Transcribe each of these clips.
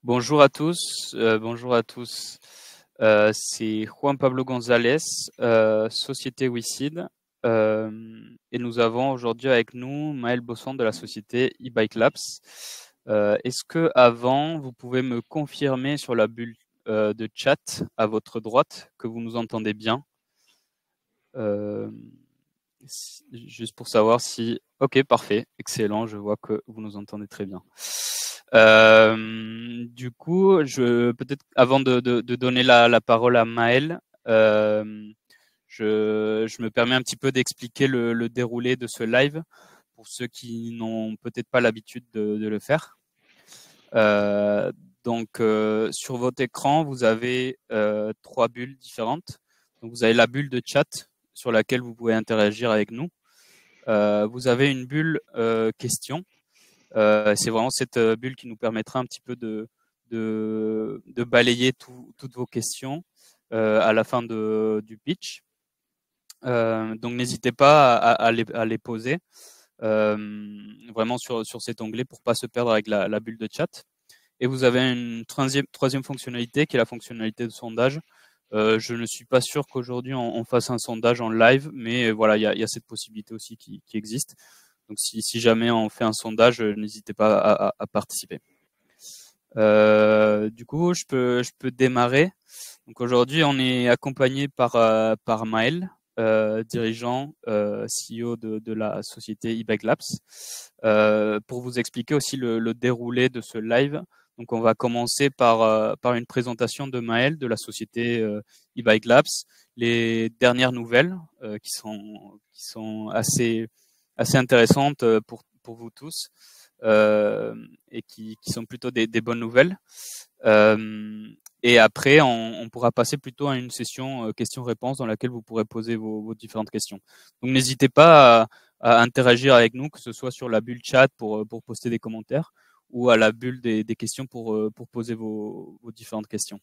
Bonjour à tous, bonjour à tous. C'est Juan Pablo González, société WeSeed. Et nous avons aujourd'hui avec nous Maël Bosson de la société eBike Labs. Est-ce que avant, vous pouvez me confirmer sur la bulle de chat à votre droite que vous nous entendez bien? Juste pour savoir si... Ok, parfait, excellent, je vois que vous nous entendez très bien. Du coup, peut-être avant de donner la parole à Maël, je me permets un petit peu d'expliquer le déroulé de ce live pour ceux qui n'ont peut-être pas l'habitude de le faire. Donc, sur votre écran, vous avez 3 bulles différentes. Donc, vous avez la bulle de chat sur laquelle vous pouvez interagir avec nous. Vous avez une bulle question. C'est vraiment cette bulle qui nous permettra un petit peu de balayer toutes vos questions à la fin du pitch. Donc n'hésitez pas à les poser vraiment sur cet onglet pour pas se perdre avec la bulle de chat. Et vous avez une troisième fonctionnalité qui est la fonctionnalité de sondage. Je ne suis pas sûr qu'aujourd'hui on fasse un sondage en live, mais voilà, il y a cette possibilité aussi qui existe. Donc si jamais on fait un sondage, n'hésitez pas à participer. Du coup, je peux démarrer. Donc aujourd'hui, on est accompagné par Maël, dirigeant CEO de la société eBike Labs, pour vous expliquer aussi le déroulé de ce live. Donc on va commencer par une présentation de Maël de la société eBike Labs, les dernières nouvelles qui sont assez intéressantes pour vous tous et qui sont plutôt des bonnes nouvelles. Et après, on pourra passer plutôt à une session questions-réponses dans laquelle vous pourrez poser vos différentes questions. Donc n'hésitez pas à interagir avec nous, que ce soit sur la bulle chat pour poster des commentaires ou à la bulle des questions pour poser vos différentes questions.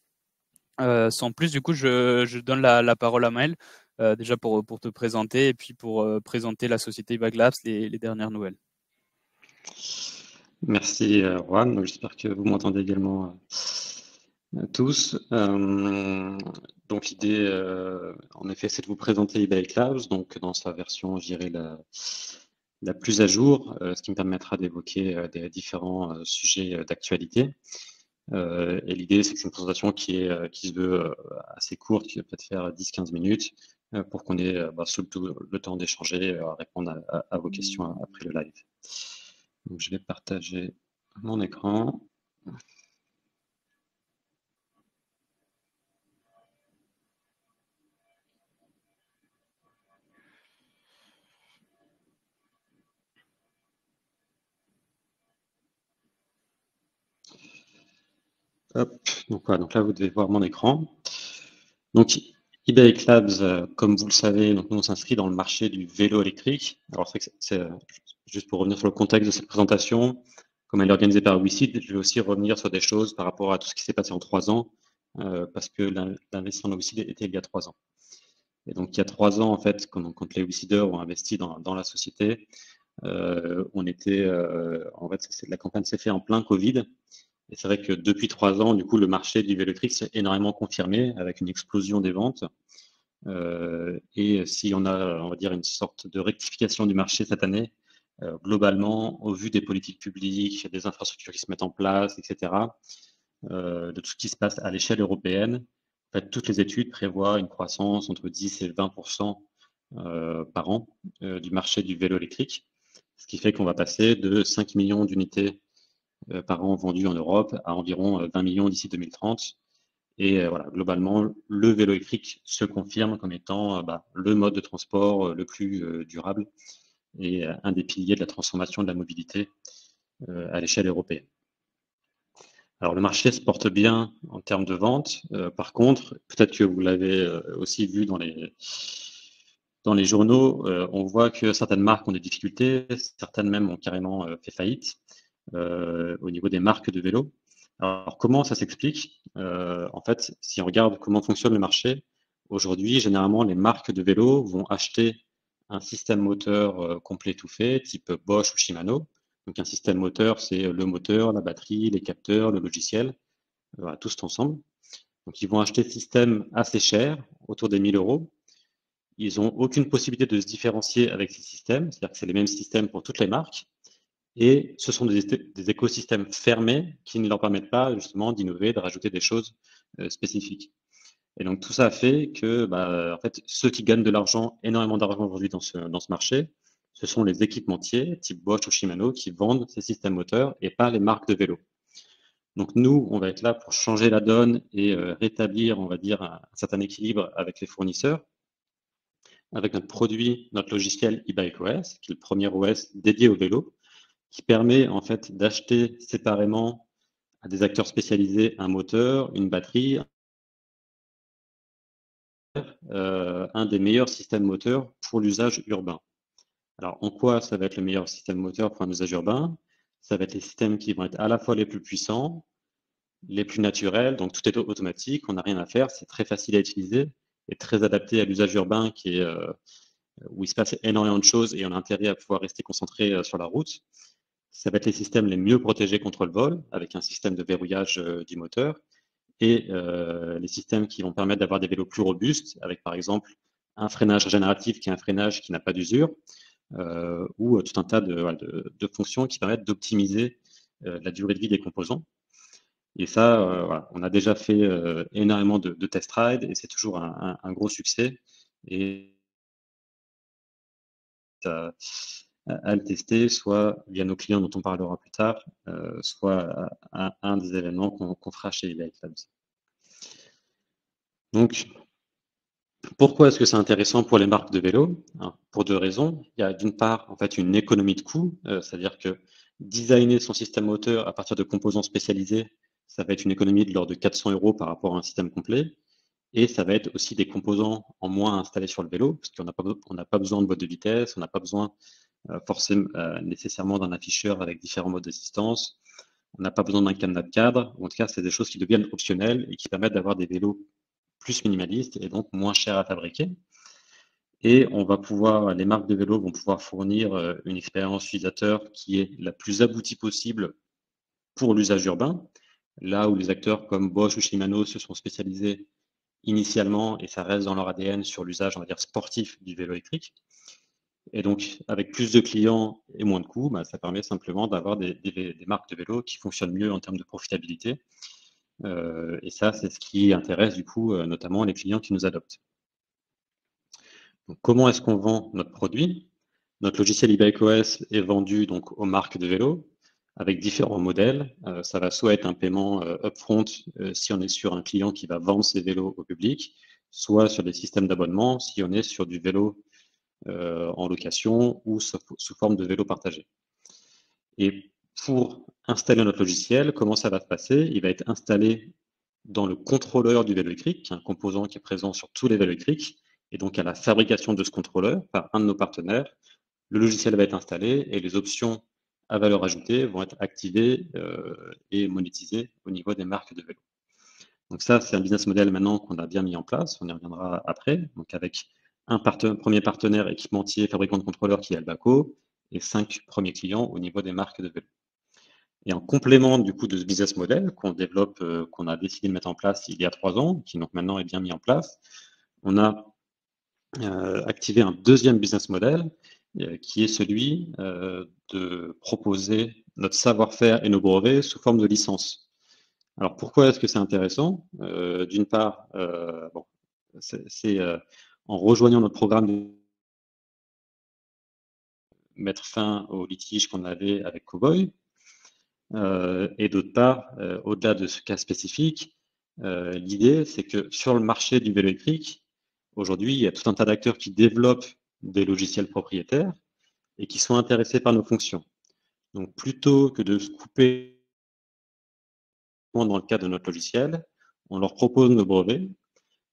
Sans plus, du coup, je donne la parole à Maël, déjà pour te présenter et puis pour présenter la société eBike Labs, les dernières nouvelles. Merci Juan, j'espère que vous m'entendez également tous. Donc l'idée, en effet, c'est de vous présenter eBike Labs, donc dans sa version, je dirais, la plus à jour, ce qui me permettra d'évoquer des différents sujets d'actualité. Et l'idée, c'est que c'est une présentation qui se veut assez courte, qui va peut-être faire 10-15 minutes, pour qu'on ait surtout le temps d'échanger, à répondre à vos questions après le live. Donc je vais partager mon écran. Hop, donc voilà, donc là vous devez voir mon écran. Donc eBike Labs, comme vous le savez, donc nous on s'inscrit dans le marché du vélo électrique. Alors c'est juste pour revenir sur le contexte de cette présentation, comme elle est organisée par WeSeed, je vais aussi revenir sur des choses par rapport à tout ce qui s'est passé en 3 ans, parce que l'investissement de WeSeed était il y a 3 ans. Et donc il y a 3 ans en fait, quand les WeSeeders ont investi dans la société, on était en fait la campagne s'est faite en plein Covid. Et c'est vrai que depuis 3 ans, du coup, le marché du vélo électrique s'est énormément confirmé avec une explosion des ventes. Et si on a, on va dire, une sorte de rectification du marché cette année, globalement, au vu des politiques publiques, des infrastructures qui se mettent en place, etc., de tout ce qui se passe à l'échelle européenne, en fait, toutes les études prévoient une croissance entre 10 et 20% par an du marché du vélo électrique, ce qui fait qu'on va passer de 5 millions d'unités par an vendus en Europe à environ 20 millions d'ici 2030. Et voilà, globalement, le vélo électrique se confirme comme étant le mode de transport le plus durable et un des piliers de la transformation de la mobilité à l'échelle européenne. Alors le marché se porte bien en termes de vente. Par contre, peut-être que vous l'avez aussi vu dans les journaux, on voit que certaines marques ont des difficultés, certaines même ont carrément fait faillite au niveau des marques de vélos. Alors comment ça s'explique? En fait, si on regarde comment fonctionne le marché, aujourd'hui, généralement, les marques de vélos vont acheter un système moteur complet tout fait, type Bosch ou Shimano. Donc un système moteur, c'est le moteur, la batterie, les capteurs, le logiciel. voilà, tous ensemble. Donc, ils vont acheter ce système assez cher, autour des 1000 euros. Ils n'ont aucune possibilité de se différencier avec ces systèmes, c'est-à-dire que c'est les mêmes systèmes pour toutes les marques. Et ce sont des écosystèmes fermés qui ne leur permettent pas justement d'innover, de rajouter des choses spécifiques. Et donc tout ça fait que en fait, ceux qui gagnent de l'argent, énormément d'argent aujourd'hui dans ce marché, ce sont les équipementiers type Bosch ou Shimano qui vendent ces systèmes moteurs et pas les marques de vélo. Donc nous, on va être là pour changer la donne et rétablir, on va dire, un certain équilibre avec les fournisseurs, avec notre produit, notre logiciel e-Bike OS, qui est le premier OS dédié au vélo, qui permet en fait d'acheter séparément à des acteurs spécialisés un moteur, une batterie, un des meilleurs systèmes moteurs pour l'usage urbain. Alors, en quoi ça va être le meilleur système moteur pour un usage urbain? Ça va être les systèmes qui vont être à la fois les plus puissants, les plus naturels, donc tout est automatique, on n'a rien à faire, c'est très facile à utiliser et très adapté à l'usage urbain qui est, où il se passe énormément de choses et on a intérêt à pouvoir rester concentré sur la route. Ça va être les systèmes les mieux protégés contre le vol, avec un système de verrouillage du moteur, et les systèmes qui vont permettre d'avoir des vélos plus robustes, avec par exemple un freinage régénératif qui est un freinage qui n'a pas d'usure, ou tout un tas de fonctions qui permettent d'optimiser la durée de vie des composants. Et ça, voilà, on a déjà fait énormément de test rides et c'est toujours un gros succès. Et à le tester, soit via nos clients dont on parlera plus tard, soit à un des événements qu'on fera chez eBay Labs. Donc, pourquoi est-ce que c'est intéressant pour les marques de vélo? Pour deux raisons. Il y a d'une part en fait une économie de coût, c'est-à-dire que designer son système moteur à partir de composants spécialisés, ça va être une économie de l'ordre de 400 € par rapport à un système complet. Et ça va être aussi des composants en moins installés sur le vélo, parce qu'on n'a pas besoin de boîte de vitesse, on n'a pas besoin forcément nécessairement d'un afficheur avec différents modes d'assistance, on n'a pas besoin d'un cadenas de cadre. En tout cas, c'est des choses qui deviennent optionnelles et qui permettent d'avoir des vélos plus minimalistes et donc moins chers à fabriquer. Et on va pouvoir, les marques de vélos vont pouvoir fournir une expérience utilisateur qui est la plus aboutie possible pour l'usage urbain, là où les acteurs comme Bosch ou Shimano se sont spécialisés initialement, et ça reste dans leur ADN, sur l'usage, on va dire, sportif du vélo électrique. Et donc, avec plus de clients et moins de coûts, ça permet simplement d'avoir des marques de vélo qui fonctionnent mieux en termes de profitabilité. Et ça, c'est ce qui intéresse du coup notamment les clients qui nous adoptent. Donc, comment est-ce qu'on vend notre produit? Notre logiciel e-Bike OS est vendu donc aux marques de vélo avec différents modèles. Ça va soit être un paiement upfront si on est sur un client qui va vendre ses vélos au public, soit sur des systèmes d'abonnement si on est sur du vélo en location ou sous forme de vélo partagé. Et pour installer notre logiciel, comment ça va se passer? Il va être installé dans le contrôleur du vélo électrique, qui est un composant qui est présent sur tous les vélos électriques, et donc à la fabrication de ce contrôleur par un de nos partenaires. Le logiciel va être installé et les options à valeur ajoutée vont être activées et monétisées au niveau des marques de vélo. Donc ça, c'est un business model maintenant qu'on a bien mis en place, on y reviendra après, donc avec un premier partenaire équipementier, fabricant de contrôleurs qui est Albaco, et 5 premiers clients au niveau des marques de vélo. Et en complément du coup de ce business model qu'on développe, qu'on a décidé de mettre en place il y a 3 ans, qui donc maintenant est bien mis en place, on a activé un deuxième business model qui est celui de proposer notre savoir-faire et nos brevets sous forme de licence. Alors pourquoi est-ce que c'est intéressant? D'une part, c'est en rejoignant notre programme de mettre fin au litige qu'on avait avec Cowboy, et d'autre part, au-delà de ce cas spécifique, l'idée c'est que sur le marché du vélo électrique, aujourd'hui, il y a tout un tas d'acteurs qui développent des logiciels propriétaires et qui sont intéressés par nos fonctions. Donc plutôt que de se couper dans le cadre de notre logiciel, on leur propose nos brevets.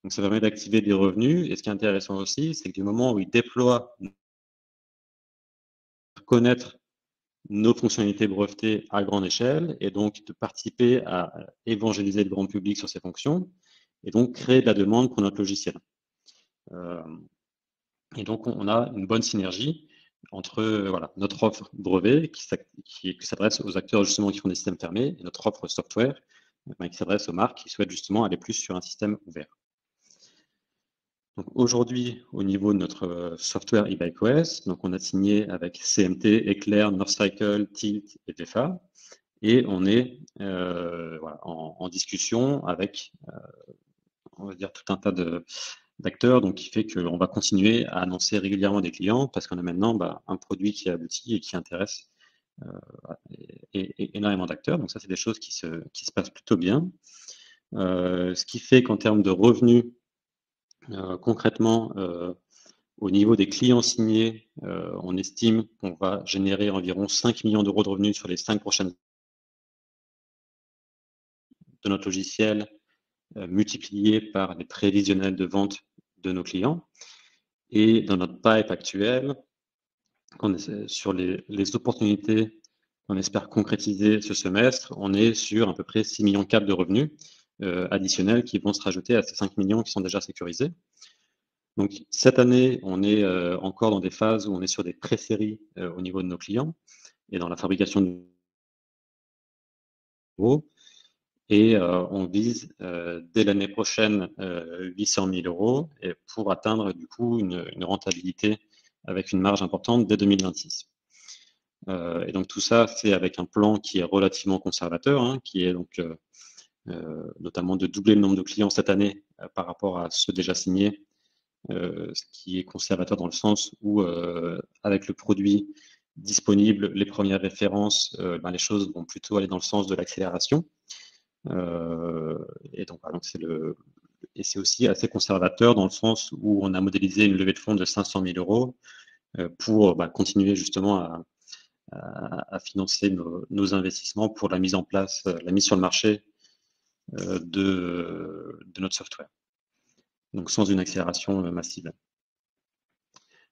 Donc ça permet d'activer des revenus. Et ce qui est intéressant aussi, c'est que du moment où ils déploient, connaître nos fonctionnalités brevetées à grande échelle et donc de participer à évangéliser le grand public sur ces fonctions et donc créer de la demande pour notre logiciel. Et donc on a une bonne synergie entre notre offre brevet qui s'adresse aux acteurs justement qui font des systèmes fermés et notre offre software qui s'adresse aux marques qui souhaitent justement aller plus sur un système ouvert. Donc aujourd'hui, au niveau de notre software eBikeOS, donc on a signé avec CMT, Eclair, Northcycle, Tilt et VEFA, et on est voilà, en discussion avec, on va dire, tout un tas d'acteurs, donc qui fait qu'on va continuer à annoncer régulièrement des clients parce qu'on a maintenant un produit qui aboutit et qui intéresse énormément d'acteurs. Donc ça, c'est des choses qui se passent plutôt bien. Ce qui fait qu'en termes de revenus, concrètement, au niveau des clients signés, on estime qu'on va générer environ 5 millions d'euros de revenus sur les 5 prochaines années de notre logiciel, multiplié par les prévisionnels de vente de nos clients. Et dans notre pipe actuel, sur les opportunités qu'on espère concrétiser ce semestre, on est sur à peu près 6,4 millions de revenus additionnels qui vont se rajouter à ces 5 millions qui sont déjà sécurisés. Donc cette année, on est encore dans des phases où on est sur des pré-séries au niveau de nos clients et dans la fabrication de nouveaux. Et on vise dès l'année prochaine 800 000 euros et pour atteindre du coup une rentabilité avec une marge importante dès 2026. Et donc tout ça, c'est avec un plan qui est relativement conservateur, hein, qui est donc notamment de doubler le nombre de clients cette année par rapport à ceux déjà signés, ce qui est conservateur dans le sens où avec le produit disponible, les premières références, les choses vont plutôt aller dans le sens de l'accélération. Et donc, c'est aussi assez conservateur dans le sens où on a modélisé une levée de fonds de 500 000 euros pour continuer justement à financer nos investissements pour la mise en place, la mise sur le marché de notre software. Donc sans une accélération massive.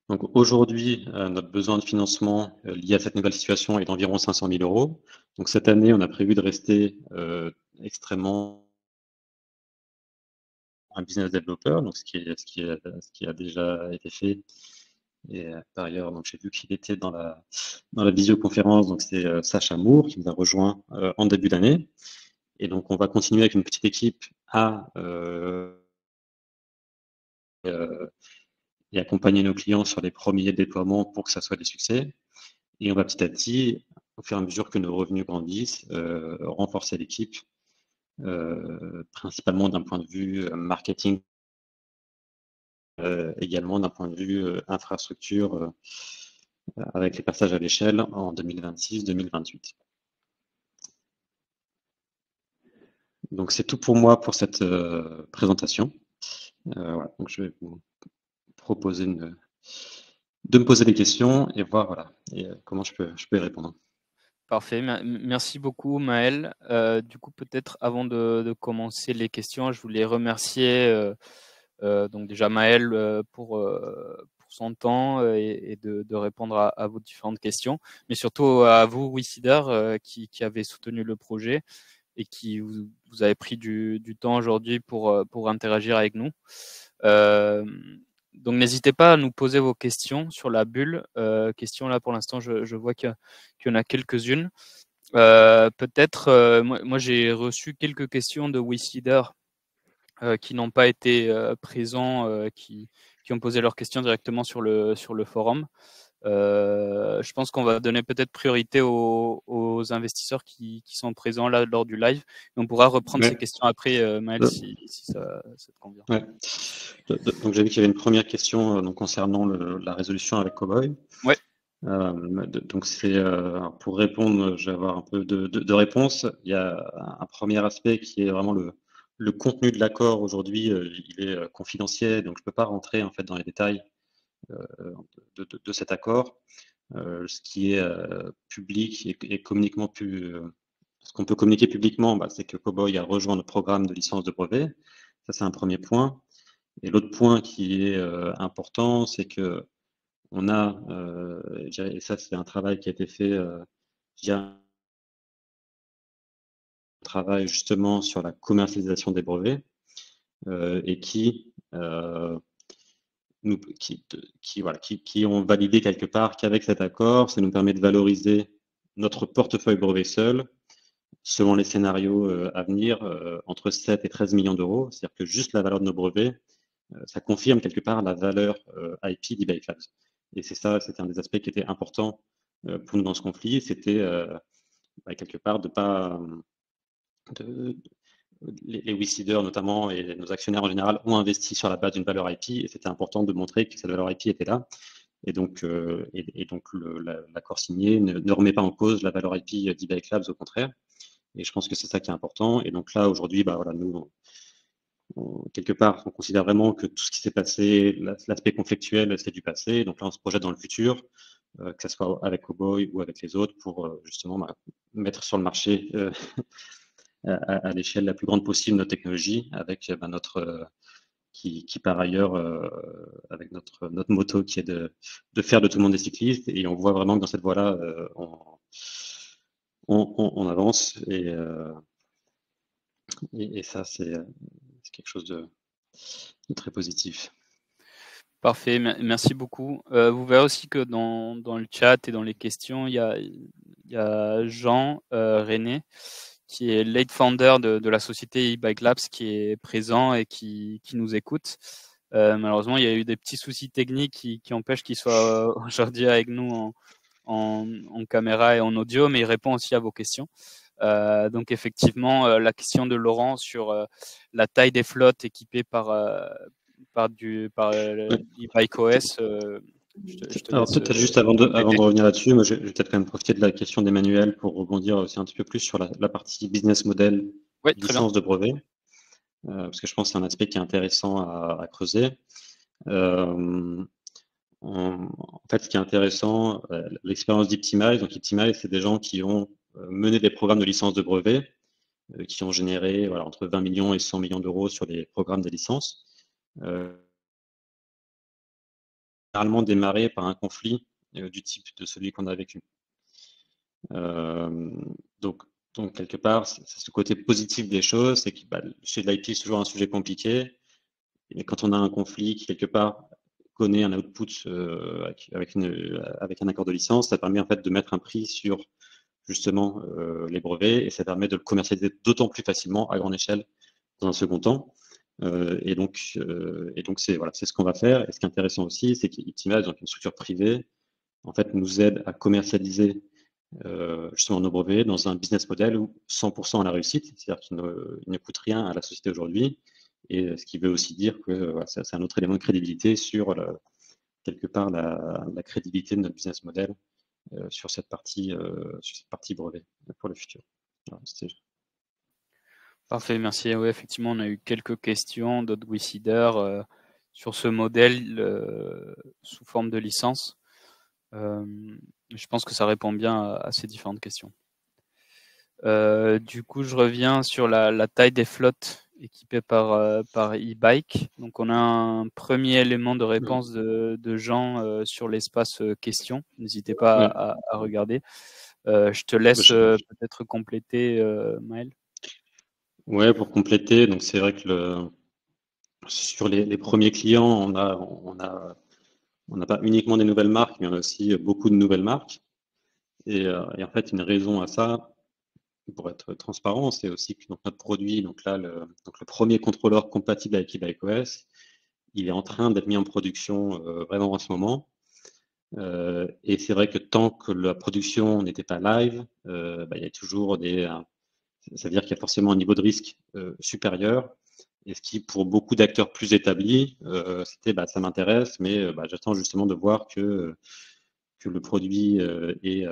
Donc aujourd'hui, notre besoin de financement lié à cette nouvelle situation est d'environ 500 000 euros. Donc cette année, on a prévu de rester extrêmement un business developer, donc ce qui a déjà été fait. Et par ailleurs, donc j'ai vu qu'il était dans la visioconférence, donc c'est Sacha Moore qui nous a rejoint en début d'année. Et donc on va continuer avec une petite équipe et accompagner nos clients sur les premiers déploiements pour que ça soit des succès. Et on va petit à petit, au fur et à mesure que nos revenus grandissent, renforcer l'équipe, principalement d'un point de vue marketing, également d'un point de vue infrastructure, avec les passages à l'échelle en 2026-2028. Donc c'est tout pour moi pour cette présentation. Voilà. Donc je vais vous proposer de me poser des questions et voir voilà, et, comment je peux y répondre. Parfait, merci beaucoup Maël. Du coup, peut-être avant de commencer les questions, je voulais remercier donc déjà Maël pour son temps et de répondre à vos différentes questions, mais surtout à vous, WeSeeder, qui avez soutenu le projet et qui vous avez pris du temps aujourd'hui pour interagir avec nous. Donc n'hésitez pas à nous poser vos questions sur la bulle. Questions là pour l'instant, je vois qu'il y en a quelques-unes. Peut-être, moi j'ai reçu quelques questions de WeSeeder qui n'ont pas été présents, qui ont posé leurs questions directement sur le forum. Je pense qu'on va donner peut-être priorité aux investisseurs qui sont présents là lors du live. Et on pourra reprendre ces questions après, Maël, si ça te convient. Ouais. Donc j'ai vu qu'il y avait une première question donc, concernant la résolution avec Cowboy. Ouais. Donc c'est pour répondre, je vais avoir un peu de réponses. Il y a un premier aspect qui est vraiment le contenu de l'accord aujourd'hui, il est confidentiel, donc je ne peux pas rentrer en fait dans les détails de cet accord. Ce qui est public et communiquement ce qu'on peut communiquer publiquement, c'est que Cowboy a rejoint le programme de licence de brevet. Ça, c'est un premier point. Et l'autre point qui est important, c'est que on a, et ça c'est un travail qui a été fait via un travail justement sur la commercialisation des brevets et qui ont validé quelque part qu'avec cet accord, ça nous permet de valoriser notre portefeuille brevet seul selon les scénarios à venir, entre 7 et 13 millions d'euros. C'est-à-dire que juste la valeur de nos brevets, ça confirme quelque part la valeur IP d'eBay Labs. Et c'est ça, c'était un des aspects qui était important pour nous dans ce conflit, c'était quelque part de pas... les WeSeeders notamment et nos actionnaires en général ont investi sur la base d'une valeur IP et c'était important de montrer que cette valeur IP était là. Et donc, l'accord signé ne remet pas en cause la valeur IP d'eBay Labs, au contraire. Et je pense que c'est ça qui est important. Et donc là, aujourd'hui, voilà, nous, quelque part, on considère vraiment que tout ce qui s'est passé, l'aspect conflictuel, c'est du passé. Donc là, on se projette dans le futur, que ce soit avec Cowboy ou avec les autres, pour justement mettre sur le marché à l'échelle la plus grande possible notre technologie, avec notre qui par ailleurs, avec notre motto qui est de faire de tout le monde des cyclistes. Et on voit vraiment que dans cette voie-là, on avance. Et ça, c'est quelque chose de très positif. Parfait, merci beaucoup. Vous verrez aussi que dans le chat et dans les questions, il y a Jean René, qui est lead founder de la société eBike Labs, qui est présent et qui nous écoute. Malheureusement, il y a eu des petits soucis techniques qui empêchent qu'il soit aujourd'hui avec nous en caméra et en audio, mais il répond aussi à vos questions. Donc effectivement, la question de Laurent sur la taille des flottes équipées par l'eBikeOS. Alors peut-être juste avant de revenir là-dessus, moi je vais peut-être quand même profiter de la question d'Emmanuel pour rebondir aussi un petit peu plus sur la partie business model, ouais, licence de brevet, parce que je pense que c'est un aspect qui est intéressant à creuser. En fait, ce qui est intéressant, l'expérience d'Iptimize, donc Iptimize, c'est des gens qui ont mené des programmes de licence de brevet, qui ont généré entre 20 millions et 100 millions d'euros sur les programmes des licences. Généralement démarré par un conflit du type de celui qu'on a vécu. Donc, quelque part, c'est ce côté positif des choses, c'est que le sujet de l'IP, c'est toujours un sujet compliqué. Et quand on a un conflit qui, quelque part, connaît un output avec un accord de licence, ça permet en fait de mettre un prix sur justement les brevets et ça permet de le commercialiser d'autant plus facilement à grande échelle dans un second temps. Et donc c'est ce qu'on va faire. Et ce qui est intéressant aussi, c'est qu'Iptimize, donc une structure privée, en fait, nous aide à commercialiser justement nos brevets dans un business model où 100% à la réussite, c'est-à-dire qu'il ne coûte rien à la société aujourd'hui. Et ce qui veut aussi dire que c'est un autre élément de crédibilité sur quelque part la crédibilité de notre business model sur cette partie brevet pour le futur. Voilà, parfait, merci. Oui, effectivement, on a eu quelques questions d'autres WeSeeders sur ce modèle sous forme de licence. Je pense que ça répond bien à ces différentes questions. Du coup, je reviens sur la taille des flottes équipées par e-bike. Donc, on a un premier élément de réponse de Jean sur l'espace questions. N'hésitez pas à regarder. Je te laisse peut-être compléter, Maël. Ouais, pour compléter, donc c'est vrai que sur les premiers clients, on n'a pas uniquement des nouvelles marques, mais on a aussi beaucoup de nouvelles marques. Et en fait, une raison à ça, pour être transparent, c'est aussi que notre produit, donc le premier contrôleur compatible avec eBikeOS, il est en train d'être mis en production vraiment en ce moment. Et c'est vrai que tant que la production n'était pas live, il y a toujours c'est-à-dire qu'il y a forcément un niveau de risque supérieur. Et ce qui, pour beaucoup d'acteurs plus établis, c'était ça m'intéresse, mais j'attends justement de voir que le produit est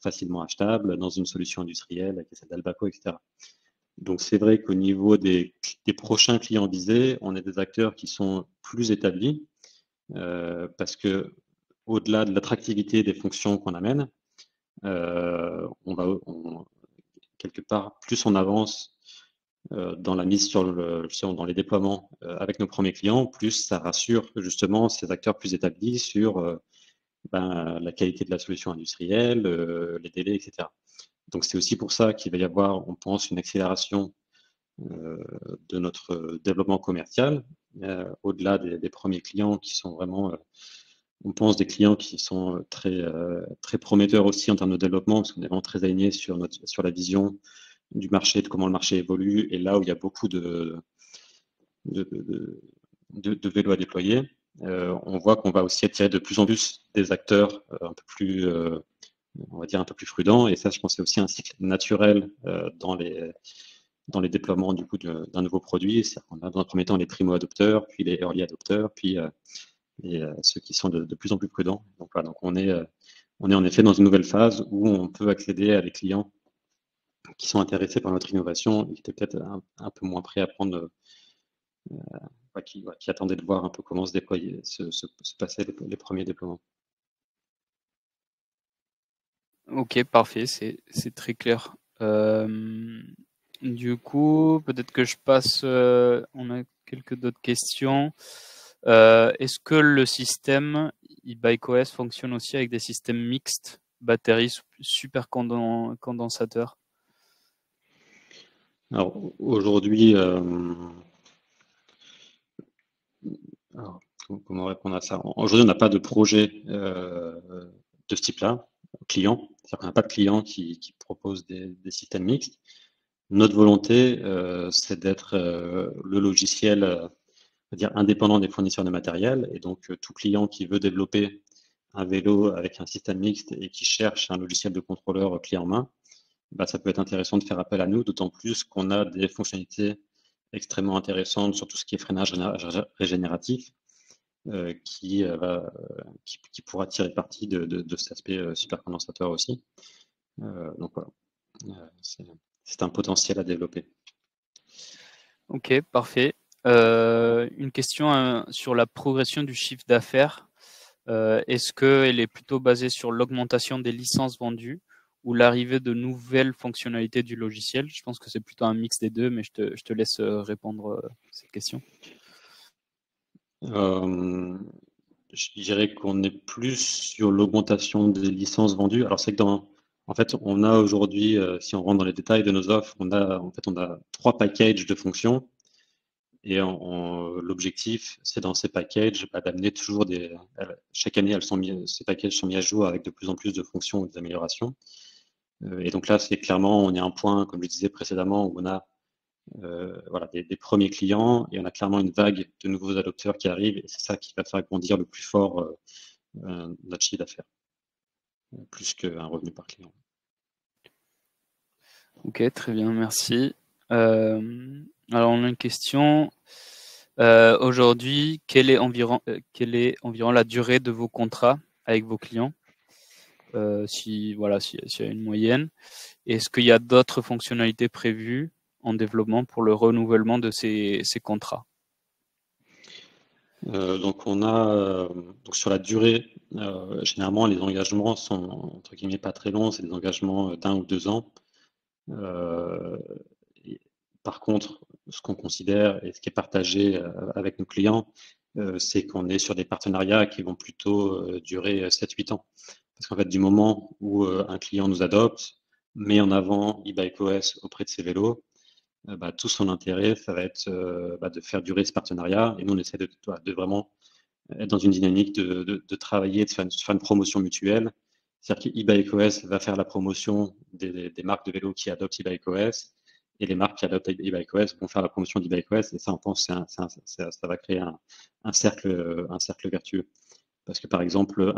facilement achetable dans une solution industrielle, avec celle d'Albaco, etc. Donc c'est vrai qu'au niveau des prochains clients visés, on est des acteurs qui sont plus établis, parce que au-delà de l'attractivité des fonctions qu'on amène, quelque part, plus on avance dans la mise dans les déploiements avec nos premiers clients, plus ça rassure justement ces acteurs plus établis sur la qualité de la solution industrielle, les délais, etc. Donc c'est aussi pour ça qu'il va y avoir, on pense, une accélération de notre développement commercial, au-delà des premiers clients qui sont vraiment, on pense, des clients qui sont très prometteurs aussi en termes de développement, parce qu'on est vraiment très alignés sur la vision du marché, de comment le marché évolue, et là où il y a beaucoup de vélos à déployer, on voit qu'on va aussi attirer de plus en plus des acteurs un peu plus, on va dire un peu plus prudents, et ça, je pense, c'est aussi un cycle naturel dans les déploiements du coup d'un nouveau produit. C'est-à-dire qu'on a dans un premier temps les primo-adopteurs, puis les early adopteurs, puis ceux qui sont de plus en plus prudents. Donc voilà, donc on est en effet dans une nouvelle phase où on peut accéder à des clients qui sont intéressés par notre innovation et qui étaient peut-être un peu moins prêts à prendre, qui attendaient de voir un peu comment se déployer, se passer les premiers déploiements. Ok, parfait, c'est très clair. Du coup, peut-être que je passe. On a quelques d'autres questions. Est-ce que le système e-bikeOS fonctionne aussi avec des systèmes mixtes, batteries supercondensateurs? Alors aujourd'hui, comment répondre à ça? Aujourd'hui, on n'a pas de projet de ce type-là, client. C'est-à-dire qu'on n'a pas de client qui propose des systèmes mixtes. Notre volonté, c'est d'être le logiciel, on va dire, indépendant des fournisseurs de matériel. Et donc, tout client qui veut développer un vélo avec un système mixte et qui cherche un logiciel de contrôleur clé en main, bah, ça peut être intéressant de faire appel à nous, d'autant plus qu'on a des fonctionnalités extrêmement intéressantes sur tout ce qui est freinage régénératif, qui pourra tirer parti de cet aspect supercondensateur aussi. Donc voilà, c'est un potentiel à développer. Ok, parfait. Une question sur la progression du chiffre d'affaires. Est-ce qu'elle est plutôt basée sur l'augmentation des licences vendues ou l'arrivée de nouvelles fonctionnalités du logiciel? Je pense que c'est plutôt un mix des deux, mais je te laisse répondre à cette question. Je dirais qu'on est plus sur l'augmentation des licences vendues. Alors c'est que en fait, on a aujourd'hui, si on rentre dans les détails de nos offres, on a 3 packages de fonctions. Et l'objectif, c'est dans ces packages d'amener toujours chaque année, ces packages sont mis à jour avec de plus en plus de fonctions et d'améliorations. Et donc là, c'est clairement, on est à un point, comme je disais précédemment, où on a voilà, des premiers clients et on a clairement une vague de nouveaux adopteurs qui arrivent et c'est ça qui va faire grandir le plus fort notre chiffre d'affaires, plus qu'un revenu par client. Ok, très bien, merci. Alors, on a une question. Aujourd'hui, quelle est environ la durée de vos contrats avec vos clients? S'il y a une moyenne. Est-ce qu'il y a d'autres fonctionnalités prévues en développement pour le renouvellement de ces contrats? Donc on a donc sur la durée, généralement les engagements sont entre guillemets pas très longs, c'est des engagements d'1 ou 2 ans. Par contre, ce qu'on considère et ce qui est partagé avec nos clients, c'est qu'on est sur des partenariats qui vont plutôt durer 7-8 ans. Parce qu'en fait, du moment où un client nous adopte, met en avant e-bikeOS auprès de ses vélos, tout son intérêt, ça va être de faire durer ce partenariat. Et nous, on essaie de vraiment être dans une dynamique de travailler, de faire une promotion mutuelle. C'est-à-dire que e-bikeOS va faire la promotion des marques de vélos qui adoptent e-bikeOS et les marques qui adoptent e-bikeOS vont faire la promotion d'e-bikeOS. Et ça, on pense, ça va créer un cercle vertueux. Parce que par exemple,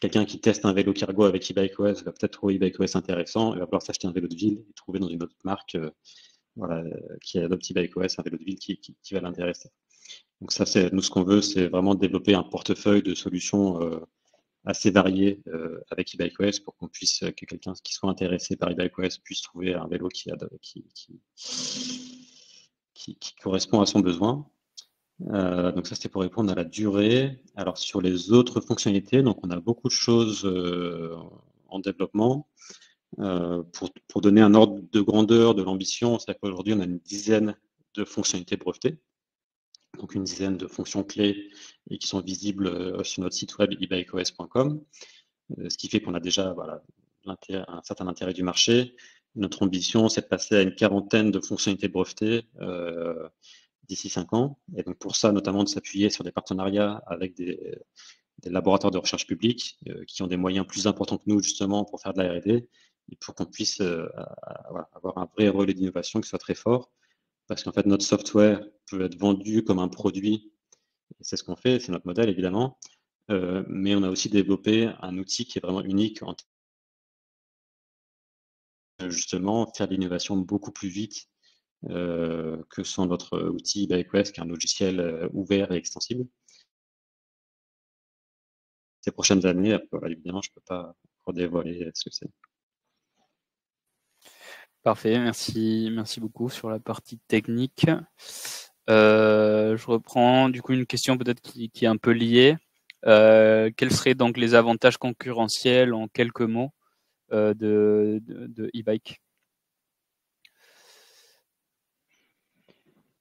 quelqu'un qui teste un vélo cargo avec e-bikeOS va peut-être trouver e-bikeOS intéressant et va vouloir s'acheter un vélo de ville et trouver dans une autre marque qui adopte e-bikeOS un vélo de ville qui va l'intéresser. Donc ça, nous ce qu'on veut, c'est vraiment développer un portefeuille de solutions assez variées avec e-bikeOS pour que quelqu'un qui soit intéressé par e-bikeOS puisse trouver un vélo qui correspond à son besoin. Donc ça, c'était pour répondre à la durée. Alors sur les autres fonctionnalités, donc on a beaucoup de choses en développement. Pour donner un ordre de grandeur de l'ambition, c'est-à-dire qu'aujourd'hui, on a une dizaine de fonctionnalités brevetées, donc une dizaine de fonctions clés et qui sont visibles sur notre site web e-bikeos.com, ce qui fait qu'on a déjà un certain intérêt du marché. Notre ambition, c'est de passer à une quarantaine de fonctionnalités brevetées d'ici 5 ans. Et donc pour ça, notamment de s'appuyer sur des partenariats avec des laboratoires de recherche publique qui ont des moyens plus importants que nous justement pour faire de la R&D et pour qu'on puisse voilà, avoir un vrai relais d'innovation qui soit très fort. Parce qu'en fait, notre software peut être vendu comme un produit, et c'est ce qu'on fait, c'est notre modèle évidemment, mais on a aussi développé un outil qui est vraiment unique en justement faire de l'innovation beaucoup plus vite que sans notre outil BakeQuest, qui est un logiciel ouvert et extensible. Ces prochaines années, évidemment, je ne peux pas redévoiler ce que c'est. Parfait, merci beaucoup sur la partie technique. Je reprends du coup une question peut-être qui est un peu liée. Quels seraient donc les avantages concurrentiels en quelques mots de e-bike?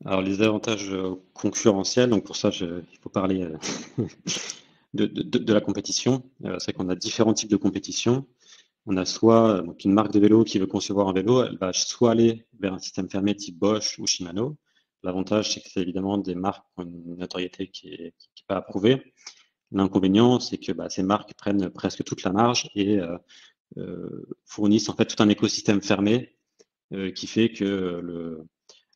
Alors les avantages concurrentiels, donc pour ça il faut parler de la compétition. C'est qu'on a différents types de compétition. On a soit donc une marque de vélo qui veut concevoir un vélo, elle va soit aller vers un système fermé type Bosch ou Shimano. L'avantage, c'est que c'est évidemment des marques qui ont une notoriété qui n'est pas approuvée. L'inconvénient, c'est que ces marques prennent presque toute la marge et fournissent en fait tout un écosystème fermé qui fait que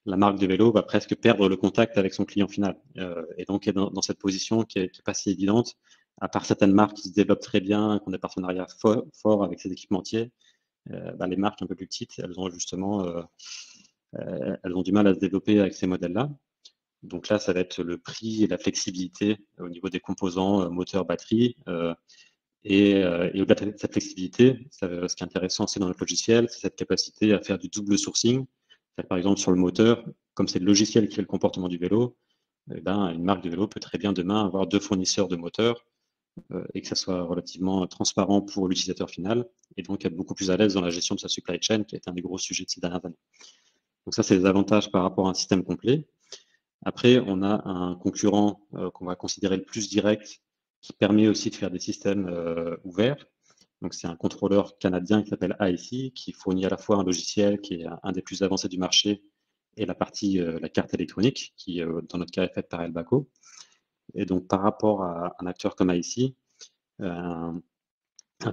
la marque de vélo va presque perdre le contact avec son client final. Et donc, est dans cette position qui n'est pas si évidente, à part certaines marques qui se développent très bien, qui ont des partenariats forts avec ces équipementiers, les marques un peu plus petites, elles ont justement elles ont du mal à se développer avec ces modèles-là. Donc là, ça va être le prix et la flexibilité au niveau des composants, moteur, batterie. Et au-delà de cette flexibilité, ce qui est intéressant, c'est dans notre logiciel, c'est cette capacité à faire du double sourcing. Par exemple, sur le moteur, comme c'est le logiciel qui fait le comportement du vélo, une marque de vélo peut très bien demain avoir 2 fournisseurs de moteurs et que ça soit relativement transparent pour l'utilisateur final et donc être beaucoup plus à l'aise dans la gestion de sa supply chain, qui est un des gros sujets de ces dernières années. Donc ça, c'est les avantages par rapport à un système complet. Après, on a un concurrent qu'on va considérer le plus direct, qui permet aussi de faire des systèmes ouverts. Donc, c'est un contrôleur canadien qui s'appelle AIC, qui fournit à la fois un logiciel qui est un des plus avancés du marché et la partie, la carte électronique, qui, dans notre cas, est faite par Elbaco. Et donc, par rapport à un acteur comme AIC, un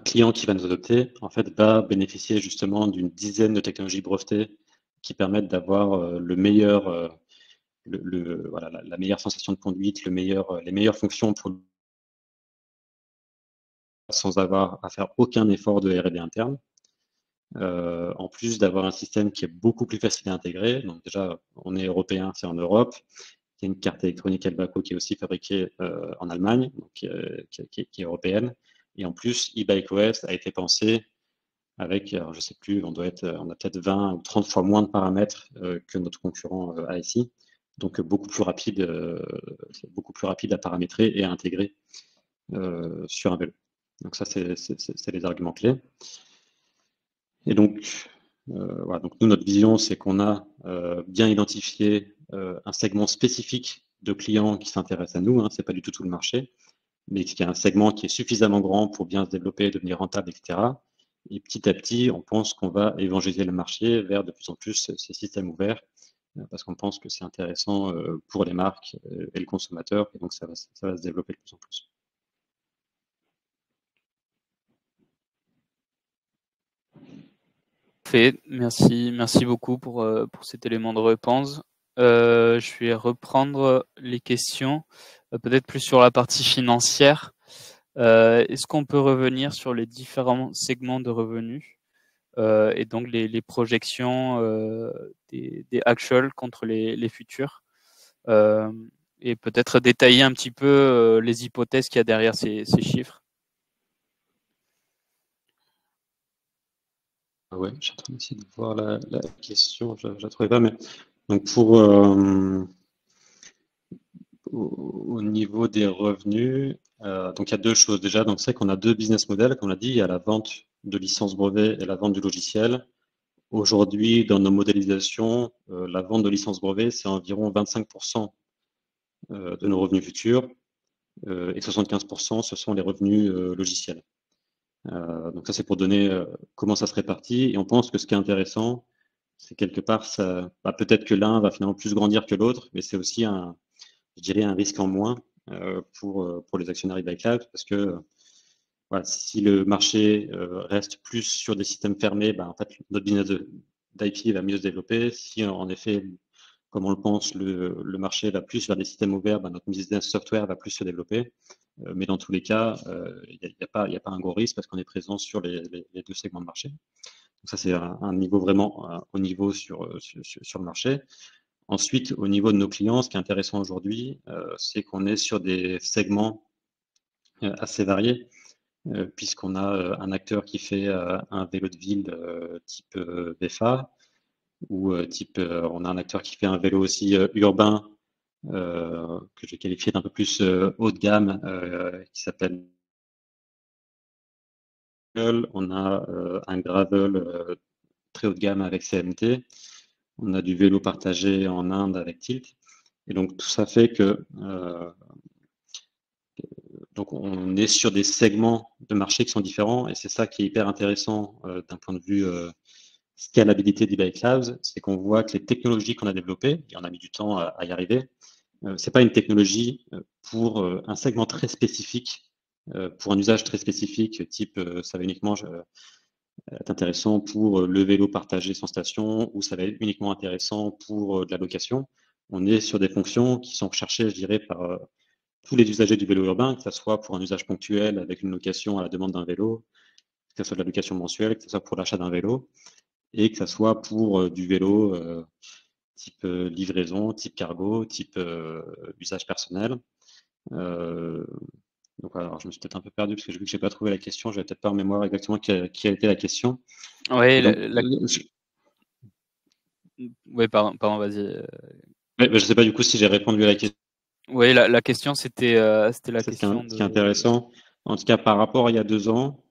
client qui va nous adopter, en fait, va bénéficier justement d'une dizaine de technologies brevetées qui permettent d'avoir le meilleur voilà, la meilleure sensation de conduite, les meilleures fonctions pour sans avoir à faire aucun effort de R&D interne. En plus d'avoir un système qui est beaucoup plus facile à intégrer. Donc déjà, on est européen, c'est en Europe. Il y a une carte électronique Elbaco qui est aussi fabriquée en Allemagne, donc, qui est européenne. Et en plus, eBikeOS a été pensé avec, alors je sais plus, on a peut-être 20 ou 30 fois moins de paramètres que notre concurrent ASI. Donc beaucoup plus rapide à paramétrer et à intégrer sur un vélo. Donc ça, c'est les arguments clés. Et donc, voilà, donc nous, notre vision, c'est qu'on a bien identifié un segment spécifique de clients qui s'intéressent à nous, hein, c'est pas du tout le marché, mais qui est un segment qui est suffisamment grand pour bien se développer, devenir rentable, etc. Et petit à petit, on pense qu'on va évangéliser le marché vers de plus en plus ces systèmes ouverts, parce qu'on pense que c'est intéressant pour les marques et le consommateur, et donc ça va se développer de plus en plus. Parfait, merci beaucoup pour cet élément de réponse. Je vais reprendre les questions, peut-être plus sur la partie financière. Est-ce qu'on peut revenir sur les différents segments de revenus et donc les projections des actuals contre les futurs et peut-être détailler un petit peu les hypothèses qu'il y a derrière ces chiffres? Ouais, je suis en train d'essayer de voir la question, je la trouvais pas, mais donc au niveau des revenus, donc il y a deux choses déjà. Donc c'est qu'on a deux business models, comme on l'a dit, il y a la vente de licences brevets et la vente du logiciel. Aujourd'hui, dans nos modélisations, la vente de licences brevets, c'est environ 25% de nos revenus futurs et 75%, ce sont les revenus logiciels. Donc ça, c'est pour donner comment ça se répartit. Et on pense que ce qui est intéressant, c'est quelque part, peut-être que l'un va finalement plus grandir que l'autre, mais c'est aussi je dirais, un risque en moins pour les actionnaires eBike Labs, parce que voilà, si le marché reste plus sur des systèmes fermés, en fait, notre business d'IP va mieux se développer. Si en effet, comme on le pense, le marché va plus vers des systèmes ouverts, notre business software va plus se développer. Mais dans tous les cas, il n'y a pas un gros risque parce qu'on est présent sur les deux segments de marché. Donc ça, c'est un niveau vraiment au niveau sur le marché. Ensuite, au niveau de nos clients, ce qui est intéressant aujourd'hui, c'est qu'on est sur des segments assez variés, puisqu'on a un acteur qui fait un vélo de ville type VFA, ou type, on a un acteur qui fait un vélo aussi urbain, que j'ai qualifié d'un peu plus haut de gamme, qui s'appelle. On a un gravel très haut de gamme avec CMT. On a du vélo partagé en Inde avec Tilt. Et donc tout ça fait que donc on est sur des segments de marché qui sont différents, et c'est ça qui est hyper intéressant d'un point de vue scalabilité d'eBay Labs, c'est qu'on voit que les technologies qu'on a développées, et on a mis du temps à y arriver, c'est pas une technologie pour un segment très spécifique, pour un usage très spécifique, type ça va uniquement être intéressant pour le vélo partagé sans station, ou ça va être uniquement intéressant pour de la location. On est sur des fonctions qui sont recherchées, je dirais, par tous les usagers du vélo urbain, que ce soit pour un usage ponctuel avec une location à la demande d'un vélo, que ce soit de la location mensuelle, que ce soit pour l'achat d'un vélo, et que ce soit pour du vélo type livraison, type cargo, type usage personnel. Donc voilà, alors je me suis peut-être un peu perdu parce que j'ai vu que j'ai pas trouvé la question, j'avais peut-être pas en mémoire exactement qui a été la question. Oui, Donc, ouais, pardon, vas-y. je sais pas du coup si j'ai répondu à la question. Oui, la question, c'était la C'est question ce qui est intéressant. En tout cas, par rapport à il y a 2 ans,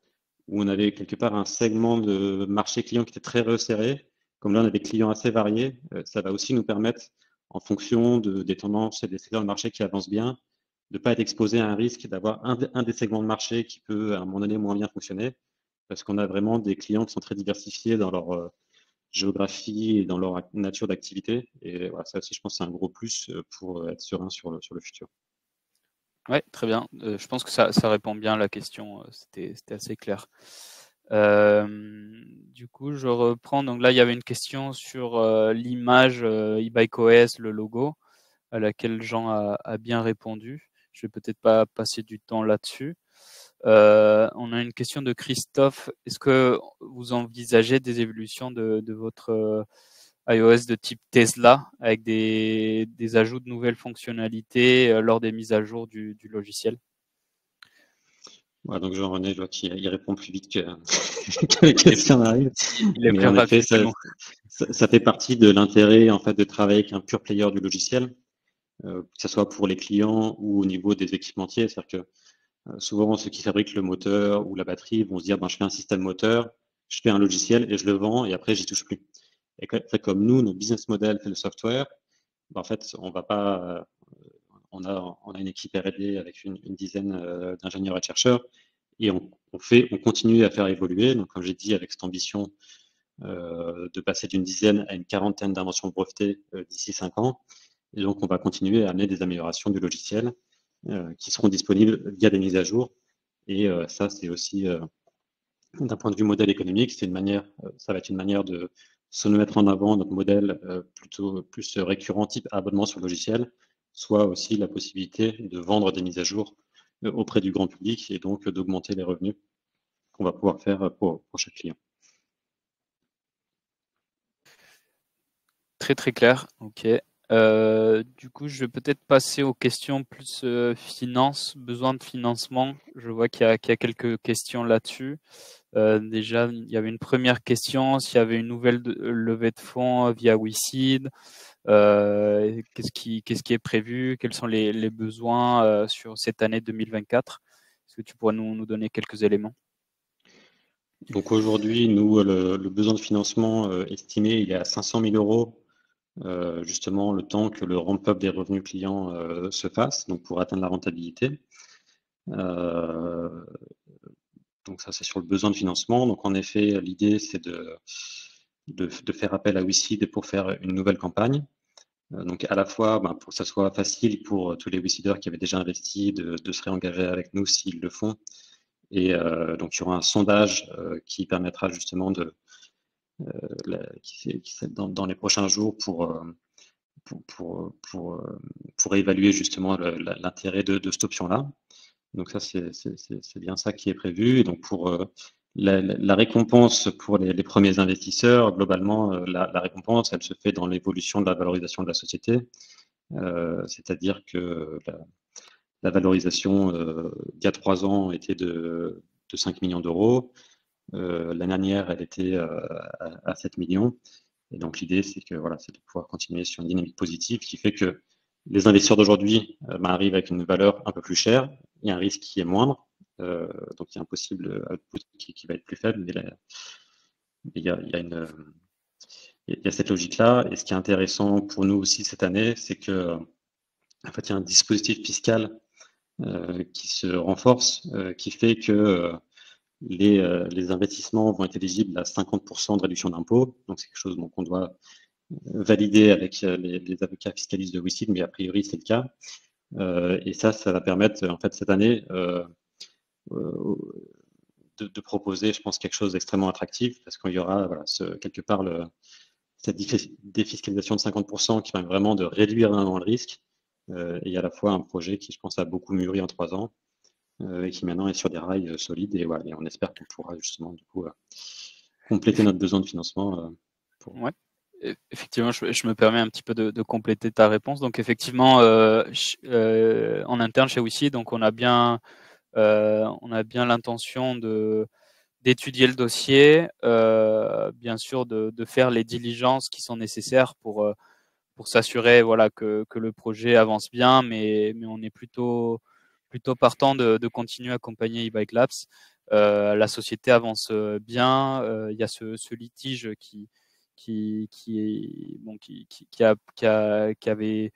où on avait quelque part un segment de marché client qui était très resserré, comme là, on a des clients assez variés, ça va aussi nous permettre, en fonction des tendances et des secteurs de marché qui avancent bien, de ne pas être exposé à un risque d'avoir un des segments de marché qui peut, à un moment donné, moins bien fonctionner, parce qu'on a vraiment des clients qui sont très diversifiés dans leur géographie et dans leur nature d'activité. Et voilà, ça aussi, je pense, c'est un gros plus pour être serein sur le futur. Ouais, très bien. Je pense que ça répond bien à la question. C'était assez clair. Du coup, je reprends. Donc là, il y avait une question sur l'image eBikeOS, le logo, à laquelle Jean a bien répondu. Je vais peut-être pas passer du temps là-dessus. On a une question de Christophe. Est-ce que vous envisagez des évolutions de votre iOS de type Tesla avec des ajouts de nouvelles fonctionnalités lors des mises à jour du logiciel? Ouais, donc Jean-René, je vois qu'il répond plus vite que, que les questions arrivent. Il est Mais plus en effet, rapide que nous. ça fait partie de l'intérêt en fait de travailler avec un pure player du logiciel, que ce soit pour les clients ou au niveau des équipementiers. C'est-à-dire que souvent ceux qui fabriquent le moteur ou la batterie vont se dire je fais un système moteur, je fais un logiciel et je le vends et après j'y touche plus. Et en fait, comme nous, notre business model fait le software, en fait, on va pas, on a une équipe R&D avec une dizaine d'ingénieurs et de chercheurs, et on continue à faire évoluer. Donc, comme j'ai dit, avec cette ambition de passer d'une dizaine à une quarantaine d'inventions brevetées d'ici 5 ans. Et donc, on va continuer à amener des améliorations du logiciel qui seront disponibles via des mises à jour. Et ça, c'est aussi, d'un point de vue modèle économique, c'est une manière, ça va être une manière de se mettre en avant notre modèle plutôt plus récurrent type abonnement sur le logiciel, soit aussi la possibilité de vendre des mises à jour auprès du grand public et donc d'augmenter les revenus qu'on va pouvoir faire pour chaque client. Très très clair. Ok. Du coup, je vais peut-être passer aux questions plus finance, besoin de financement. Je vois qu'il y a quelques questions là-dessus. Déjà, il y avait une première question, s'il y avait une nouvelle levée de fonds via WeSeed, qu'est-ce qui est prévu, quels sont les besoins sur cette année 2024? Est-ce que tu pourrais nous donner quelques éléments? Donc aujourd'hui, nous, le besoin de financement estimé, il est à 500 000 euros, justement le temps que le ramp-up des revenus clients se fasse, donc pour atteindre la rentabilité. Donc ça, c'est sur le besoin de financement. Donc en effet, l'idée, c'est de faire appel à WeSeed pour faire une nouvelle campagne. Donc à la fois, pour que ça soit facile pour tous les WeSeeders qui avaient déjà investi de se réengager avec nous s'ils le font, Et donc, il y aura un sondage qui permettra justement dans les prochains jours pour évaluer justement l'intérêt de cette option-là. Donc ça, c'est bien ça qui est prévu. Et donc pour la récompense pour les premiers investisseurs, globalement, la récompense, elle se fait dans l'évolution de la valorisation de la société. C'est-à-dire que la valorisation il y a 3 ans était de 5 millions d'euros. L'année dernière, elle était à 7 millions. Et donc l'idée, c'est que voilà, c'est de pouvoir continuer sur une dynamique positive qui fait que les investisseurs d'aujourd'hui arrivent avec une valeur un peu plus chère, il y a un risque qui est moindre, donc il y a un possible output qui va être plus faible, mais il y a cette logique-là. Et ce qui est intéressant pour nous aussi cette année, c'est que en fait, il y a un dispositif fiscal qui se renforce, qui fait que les investissements vont être éligibles à 50% de réduction d'impôt. Donc c'est quelque chose qu'on doit valider avec les avocats fiscalistes de WICID, mais a priori c'est le cas. Et ça va permettre en fait cette année de proposer, je pense, quelque chose d'extrêmement attractif, parce qu'il y aura voilà, quelque part cette défiscalisation de 50% qui permet vraiment de réduire énormément le risque, et à la fois un projet qui, je pense, a beaucoup mûri en 3 ans, et qui maintenant est sur des rails solides, et, voilà, et on espère qu'on pourra justement du coup compléter notre besoin de financement. Ouais. Effectivement, je me permets un petit peu de compléter ta réponse. Donc effectivement, en interne chez WICID, donc on a bien l'intention d'étudier le dossier, bien sûr de faire les diligences qui sont nécessaires pour s'assurer voilà que le projet avance bien, mais on est plutôt partant de continuer à accompagner e-Bike Labs. La société avance bien. Il y a ce litige qui avait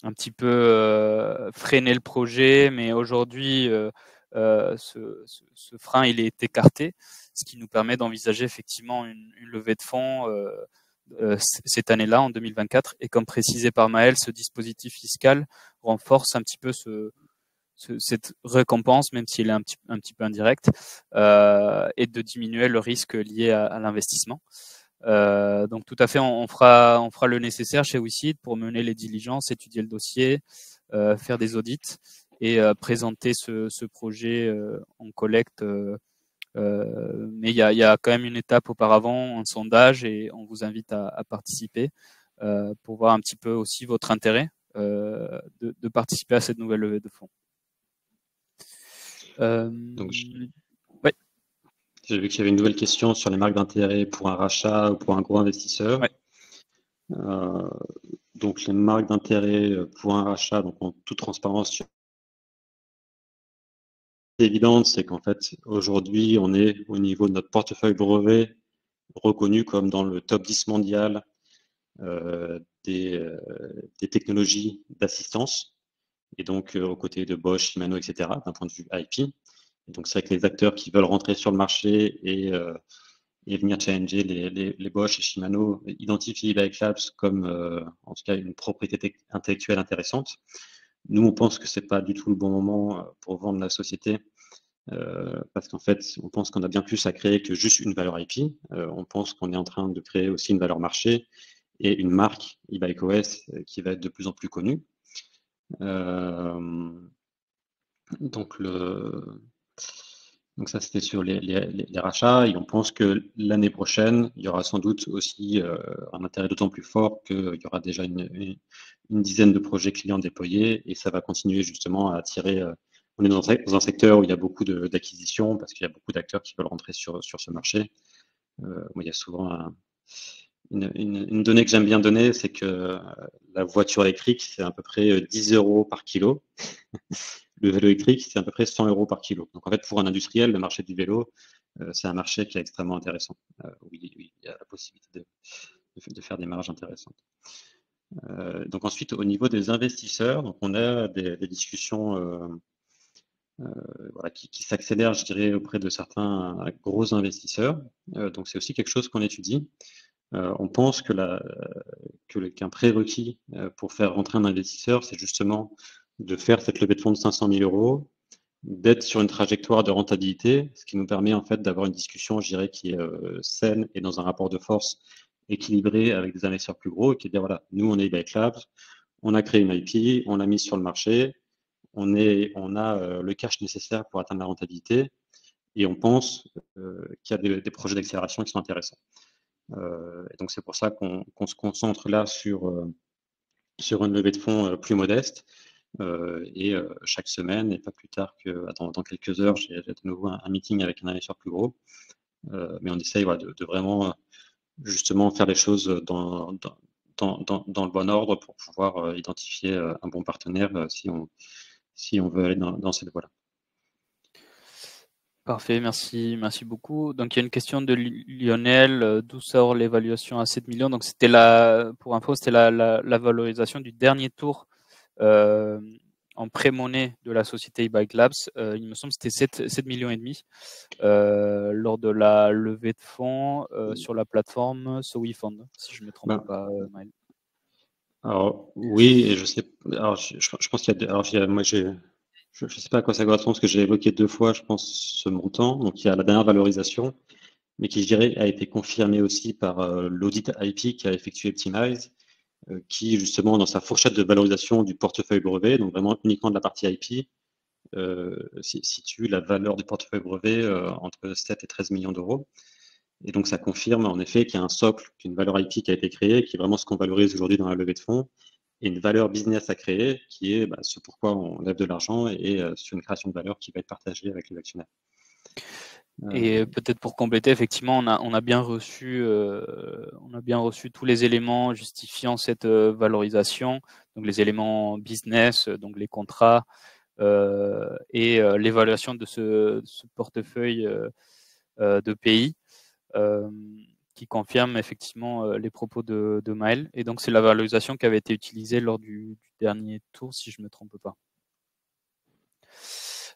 un petit peu freiné le projet, mais aujourd'hui ce frein il est écarté, ce qui nous permet d'envisager effectivement une levée de fonds cette année-là, en 2024. Et comme précisé par Maël, ce dispositif fiscal renforce un petit peu cette récompense, même s'il est un petit peu indirect, et de diminuer le risque lié à l'investissement. Donc tout à fait, on fera le nécessaire chez WICID pour mener les diligences, étudier le dossier, faire des audits et présenter ce projet en collecte. Mais il y a quand même une étape auparavant, un sondage, et on vous invite à participer pour voir un petit peu aussi votre intérêt de participer à cette nouvelle levée de fonds. Donc, ouais. J'ai vu qu'il y avait une nouvelle question sur les marques d'intérêt pour un rachat ou pour un gros investisseur. Ouais. Donc les marques d'intérêt pour un rachat, donc en toute transparence, évidente, c'est qu'en fait aujourd'hui on est au niveau de notre portefeuille brevet reconnu comme dans le top 10 mondial des technologies d'assistance, et donc aux côtés de Bosch, Shimano, etc. d'un point de vue IP. Et donc c'est vrai que les acteurs qui veulent rentrer sur le marché et venir challenger les Bosch et Shimano identifient e-Bike Labs comme en tout cas une propriété intellectuelle intéressante. Nous, on pense que c'est pas du tout le bon moment pour vendre la société, parce qu'en fait, on pense qu'on a bien plus à créer que juste une valeur IP. On pense qu'on est en train de créer aussi une valeur marché et une marque e-BikeOS qui va être de plus en plus connue. Donc ça, c'était sur les rachats, et on pense que l'année prochaine, il y aura sans doute aussi un intérêt d'autant plus fort qu'il y aura déjà une dizaine de projets clients déployés, et ça va continuer justement à attirer. On est dans un secteur où il y a beaucoup d'acquisitions, parce qu'il y a beaucoup d'acteurs qui veulent rentrer sur ce marché. Il y a souvent une donnée que j'aime bien donner, c'est que la voiture électrique, c'est à peu près 10 € par kilo. Le vélo électrique, c'est à peu près 100 € par kilo. Donc en fait, pour un industriel, le marché du vélo, c'est un marché qui est extrêmement intéressant, où il y a la possibilité de faire des marges intéressantes. Donc ensuite, au niveau des investisseurs, donc on a des discussions voilà, qui s'accélèrent, je dirais, auprès de certains gros investisseurs. Donc c'est aussi quelque chose qu'on étudie. On pense qu'un prérequis pour faire rentrer un investisseur, c'est justement de faire cette levée de fonds de 500 000 €, d'être sur une trajectoire de rentabilité, ce qui nous permet en fait d'avoir une discussion, je dirais, qui est saine et dans un rapport de force équilibré avec des investisseurs plus gros, et qui est de dire, voilà, nous, on est eBay Labs, on a créé une IP, on l'a mise sur le marché, on a le cash nécessaire pour atteindre la rentabilité, et on pense qu'il y a des projets d'accélération qui sont intéressants. Et donc, c'est pour ça qu'on se concentre là sur une levée de fonds plus modeste. Et chaque semaine, et pas plus tard que dans quelques heures, j'ai de nouveau un meeting avec un investisseur plus gros. Mais on essaye de vraiment justement faire les choses dans le bon ordre pour pouvoir identifier un bon partenaire si on veut aller dans cette voie-là. Parfait, merci beaucoup. Donc il y a une question de Lionel, d'où sort l'évaluation à 7 millions? Donc c'était pour info, c'était la valorisation du dernier tour en pré-monnaie de la société eBike Labs. Il me semble que c'était 7 millions et demi lors de la levée de fonds sur la plateforme SoWeFund, si je ne me trompe pas, Maël. Alors oui, et je sais. Alors je pense qu'il y a. Alors moi je ne sais pas à quoi ça correspond parce que j'ai évoqué 2 fois, je pense, ce montant. Donc il y a la dernière valorisation, mais qui, je dirais, a été confirmée aussi par l'audit IP qu'a effectué Optimize, qui justement dans sa fourchette de valorisation du portefeuille brevet, donc vraiment uniquement de la partie IP, situe la valeur du portefeuille brevet entre 7 et 13 millions d'euros. Et donc ça confirme en effet qu'il y a un socle, qu'une valeur IP qui a été créée, qui est vraiment ce qu'on valorise aujourd'hui dans la levée de fonds, et une valeur business à créer, qui est ce pourquoi on lève de l'argent et sur une création de valeur qui va être partagée avec les actionnaires. Et peut-être pour compléter, effectivement, on a bien reçu tous les éléments justifiant cette valorisation, donc les éléments business, donc les contrats et l'évaluation de ce portefeuille de pays qui confirme effectivement les propos de Maël. Et donc c'est la valorisation qui avait été utilisée lors du dernier tour, si je ne me trompe pas.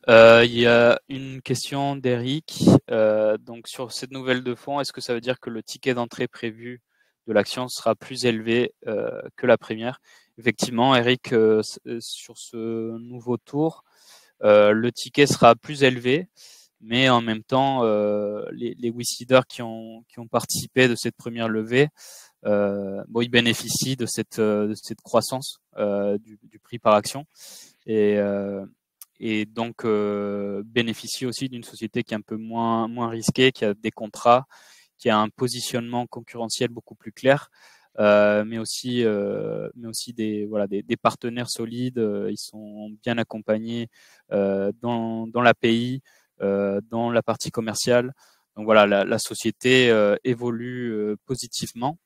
Il y a une question d'Eric. Donc sur cette nouvelle de fonds, est-ce que ça veut dire que le ticket d'entrée prévu de l'action sera plus élevé que la première? Effectivement, Eric, sur ce nouveau tour, le ticket sera plus élevé, mais en même temps, les WeSeeders qui ont participé de cette première levée, ils bénéficient de cette croissance du prix par action. Et donc bénéficie aussi d'une société qui est un peu moins risquée, qui a des contrats, qui a un positionnement concurrentiel beaucoup plus clair, mais aussi des partenaires solides. Ils sont bien accompagnés dans l'API, dans la partie commerciale. Donc voilà, la société évolue positivement.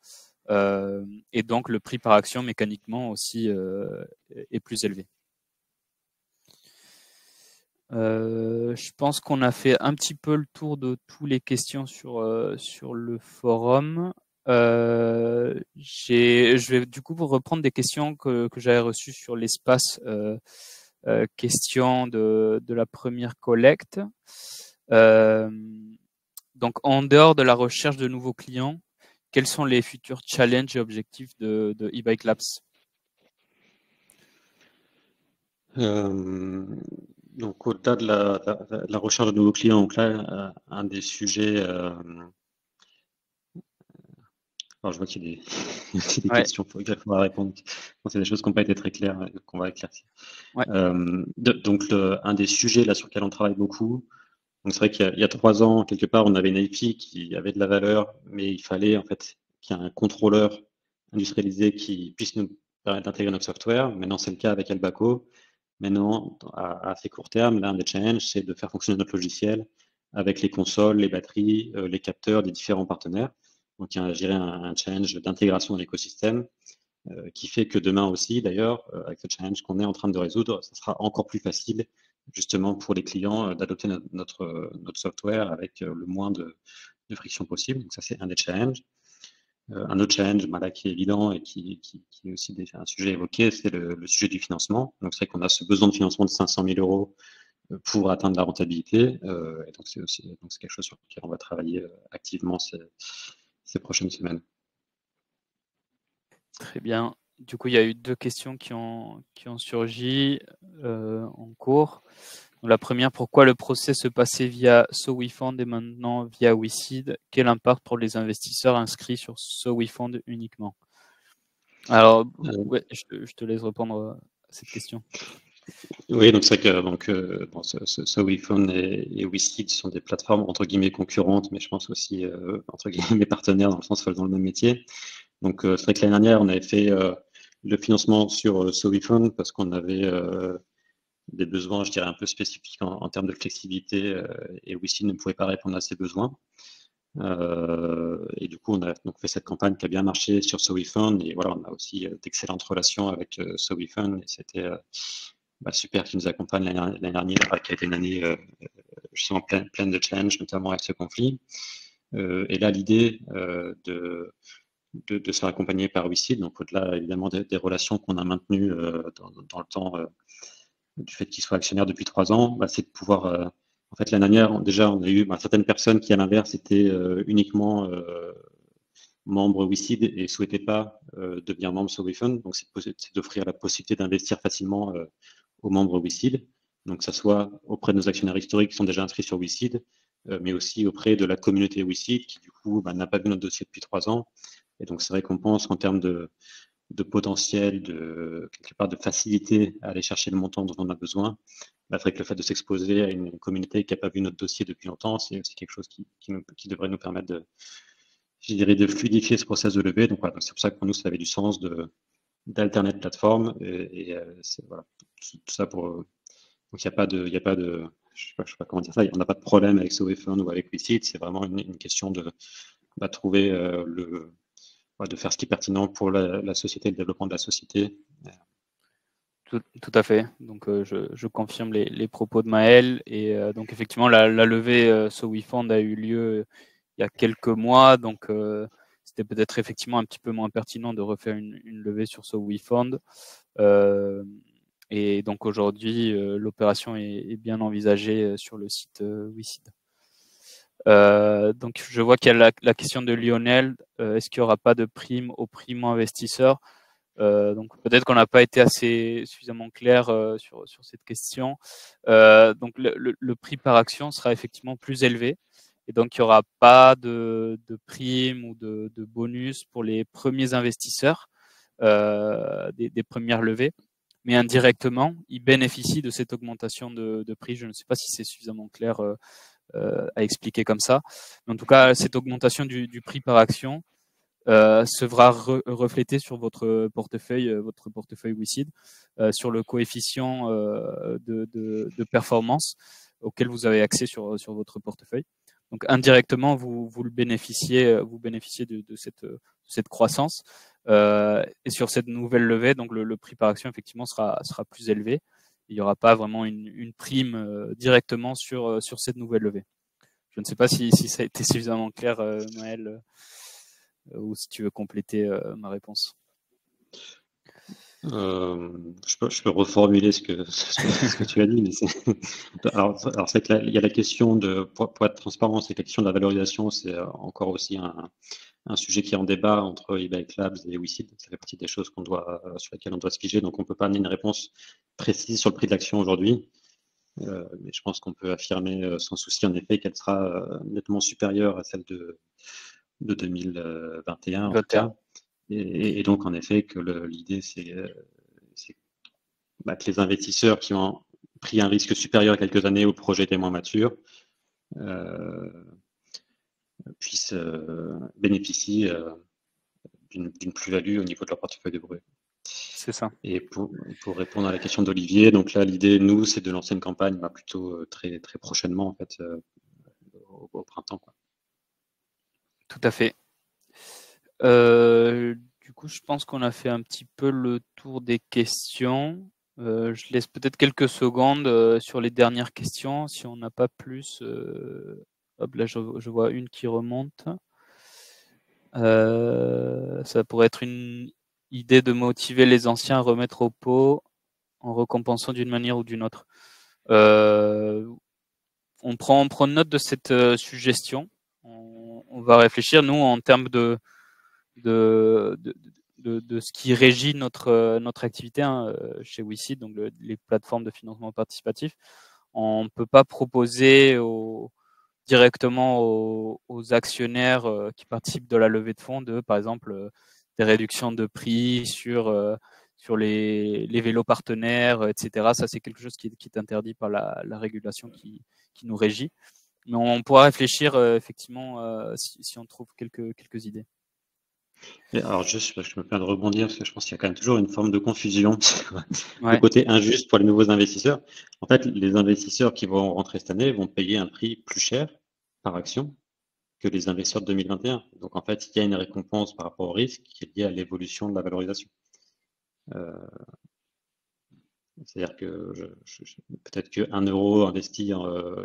Et donc le prix par action mécaniquement aussi est plus élevé. Je pense qu'on a fait un petit peu le tour de toutes les questions sur le forum. Je vais du coup vous reprendre des questions que j'avais reçues sur l'espace questions de la première collecte. Donc en dehors de la recherche de nouveaux clients, quels sont les futurs challenges et objectifs de eBike Labs? Donc au-delà de la recherche de nouveaux clients, donc là, un des sujets. Alors je vois qu'il y a des questions auxquelles il faudra répondre. C'est des choses qui n'ont pas été très claires, qu'on va éclaircir. Ouais. Donc un des sujets là sur lequel on travaille beaucoup, donc c'est vrai qu'il y a 3 ans, quelque part, on avait une IP qui avait de la valeur, mais il fallait en fait qu'il y ait un contrôleur industrialisé qui puisse nous permettre d'intégrer notre software. Maintenant, c'est le cas avec Albaco. Maintenant, à assez court terme, l'un des challenges, c'est de faire fonctionner notre logiciel avec les consoles, les batteries, les capteurs des différents partenaires. Donc, il y a, je dirais, un challenge d'intégration de l'écosystème qui fait que demain aussi, d'ailleurs, avec ce challenge qu'on est en train de résoudre, ça sera encore plus facile justement pour les clients d'adopter notre software avec le moins de friction possible. Donc ça, c'est un des challenges. Un autre challenge là, qui est évident et qui est aussi déjà un sujet évoqué, c'est le sujet du financement. Donc c'est vrai qu'on a ce besoin de financement de 500 000 euros pour atteindre la rentabilité. Et donc c'est quelque chose sur lequel on va travailler activement ces prochaines semaines. Très bien. Du coup, il y a eu 2 questions qui ont surgi en cours. Donc, la première, pourquoi le procès se passait via SoWeFund et maintenant via WeSeed? Quel impact pour les investisseurs inscrits sur SoWeFund uniquement? Alors, ouais, je te laisse répondre à cette question. Oui, donc c'est vrai que bon, SoWeFund et WeSeed sont des plateformes entre guillemets concurrentes, mais je pense aussi entre guillemets partenaires dans le sens dans le même métier. Donc c'est vrai que l'année dernière, on avait fait le financement sur SoWeFund parce qu'on avait des besoins, je dirais, un peu spécifiques en termes de flexibilité et WeSeed ne pouvait pas répondre à ces besoins. Et du coup, on a donc fait cette campagne qui a bien marché sur SoWeFund et voilà, on a aussi d'excellentes relations avec SoWeFund et c'était super qui nous accompagne l'année dernière, qui a été une année justement pleine de challenges, notamment avec ce conflit. Et là, l'idée de se faire accompagner par WeSeed, donc au-delà évidemment des relations qu'on a maintenues dans le temps du fait qu'ils soient actionnaires depuis 3 ans, c'est de pouvoir en fait, l'année dernière, déjà, on a eu certaines personnes qui, à l'inverse, étaient uniquement membres WeSeed et ne souhaitaient pas devenir membres sur WeFund. Donc, c'est d'offrir la possibilité d'investir facilement aux membres WeSeed. Donc, que ce soit auprès de nos actionnaires historiques qui sont déjà inscrits sur WeSeed, mais aussi auprès de la communauté WeSeed qui, du coup, n'a pas vu notre dossier depuis 3 ans. Et donc, c'est vrai qu'on pense qu'en termes de potentiel, quelque part de facilité à aller chercher le montant dont on a besoin, c'est vrai que le fait de s'exposer à une communauté qui n'a pas vu notre dossier depuis longtemps, c'est aussi quelque chose qui devrait nous permettre je dirais, de fluidifier ce process de levée. Donc, voilà, c'est pour ça que pour nous, ça avait du sens d'alterner de plateforme. Voilà, tout ça pour. Donc, il n'y a pas de je sais pas comment dire ça, on n'a pas de problème avec SoWeFund ou avec WeSeed, c'est vraiment une question de trouver de faire ce qui est pertinent pour la société, le développement de la société. Tout à fait. Donc, je confirme les propos de Maël. Et donc, effectivement, la levée SoWeFund a eu lieu il y a quelques mois. Donc, c'était peut-être effectivement un petit peu moins pertinent de refaire une levée sur SoWeFund. Et donc, aujourd'hui, l'opération est bien envisagée sur le site WeSeed. Donc, je vois qu'il y a la question de Lionel. Est-ce qu'il n'y aura pas de prime aux primo-investisseurs? Donc peut-être qu'on n'a pas été assez suffisamment clair sur cette question. Donc le prix par action sera effectivement plus élevé et donc il n'y aura pas de prime ou de bonus pour les premiers investisseurs des premières levées, mais indirectement ils bénéficient de cette augmentation de prix. Je ne sais pas si c'est suffisamment clair à expliquer comme ça, mais en tout cas cette augmentation du prix par action se verra reflété sur votre portefeuille WeSeed, sur le coefficient de performance auquel vous avez accès sur votre portefeuille. Donc indirectement, vous bénéficiez de cette croissance. Et sur cette nouvelle levée, donc le prix par action effectivement sera plus élevé. Il n'y aura pas vraiment une prime directement sur cette nouvelle levée. Je ne sais pas si ça a été suffisamment clair, Maël, ou si tu veux compléter ma réponse. Je peux reformuler ce que tu as dit, mais alors c'est que là, il y a la question pour être transparent, c'est que la question de la valorisation, c'est encore aussi un sujet qui est en débat entre eBay Labs et WeSeed. Ça fait partie des choses sur lesquelles on doit se figer, donc on ne peut pas amener une réponse précise sur le prix de l'action aujourd'hui. Mais je pense qu'on peut affirmer sans souci en effet qu'elle sera nettement supérieure à celle de 2021 en tout cas. Et donc en effet que l'idée c'est que les investisseurs qui ont pris un risque supérieur il y a quelques années où le projet était moins mature puissent bénéficier d'une plus-value au niveau de leur portefeuille de brut. C'est ça. Et pour répondre à la question d'Olivier, donc là l'idée nous c'est de lancer une campagne plutôt très très prochainement en fait au printemps, quoi. Tout à fait. Du coup, je pense qu'on a fait un petit peu le tour des questions. Je laisse peut-être quelques secondes sur les dernières questions, si on n'a pas plus. Hop, là, je vois une qui remonte. Ça pourrait être une idée de motiver les anciens à remettre au pot en récompensant d'une manière ou d'une autre. On prend note de cette suggestion. On va réfléchir, nous, en termes de de ce qui régit notre activité chez WeSeed, donc les plateformes de financement participatif. On ne peut pas proposer directement aux actionnaires qui participent de la levée de fonds par exemple, des réductions de prix sur les vélos partenaires, etc. Ça, c'est quelque chose qui est interdit par la régulation qui nous régit. Mais on pourra réfléchir effectivement si on trouve quelques idées. Et alors juste, parce que je me permets de rebondir, parce que je pense qu'il y a quand même toujours une forme de confusion, le Ouais. côté injuste pour les nouveaux investisseurs. En fait, les investisseurs qui vont rentrer cette année vont payer un prix plus cher par action que les investisseurs de 2021. Donc en fait, il y a une récompense par rapport au risque qui est liée à l'évolution de la valorisation. C'est-à-dire que peut-être que 1 euro investi il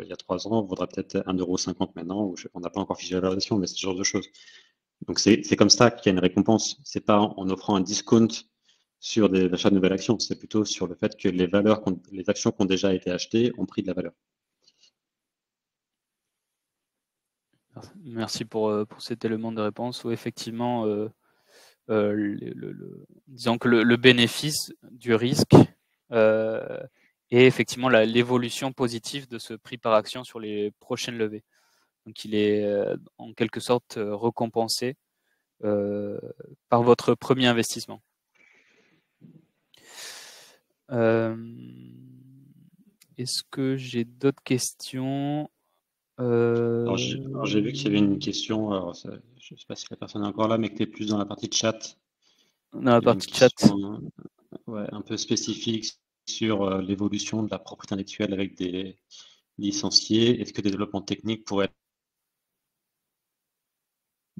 y a 3 ans vaudra peut-être 1,50 € maintenant, ou on n'a pas encore figé la valorisation, mais c'est ce genre de choses. Donc c'est comme ça qu'il y a une récompense. C'est pas en offrant un discount sur des achats de nouvelles actions, c'est plutôt sur le fait que les actions qui ont déjà été achetées ont pris de la valeur. Merci pour cet élément de réponse. Où effectivement, disons que le bénéfice du risque et effectivement l'évolution positive de ce prix par action sur les prochaines levées. Donc il est en quelque sorte récompensé par votre premier investissement. Est-ce que j'ai d'autres questions? Alors j'ai vu qu'il y avait une question, alors je ne sais pas si la personne est encore là, mais que tu es plus dans la partie de chat. Dans la Il y avait une partie chat. question un peu spécifique sur l'évolution de la propriété intellectuelle avec des licenciés. Est-ce que des développements techniques pourraient être,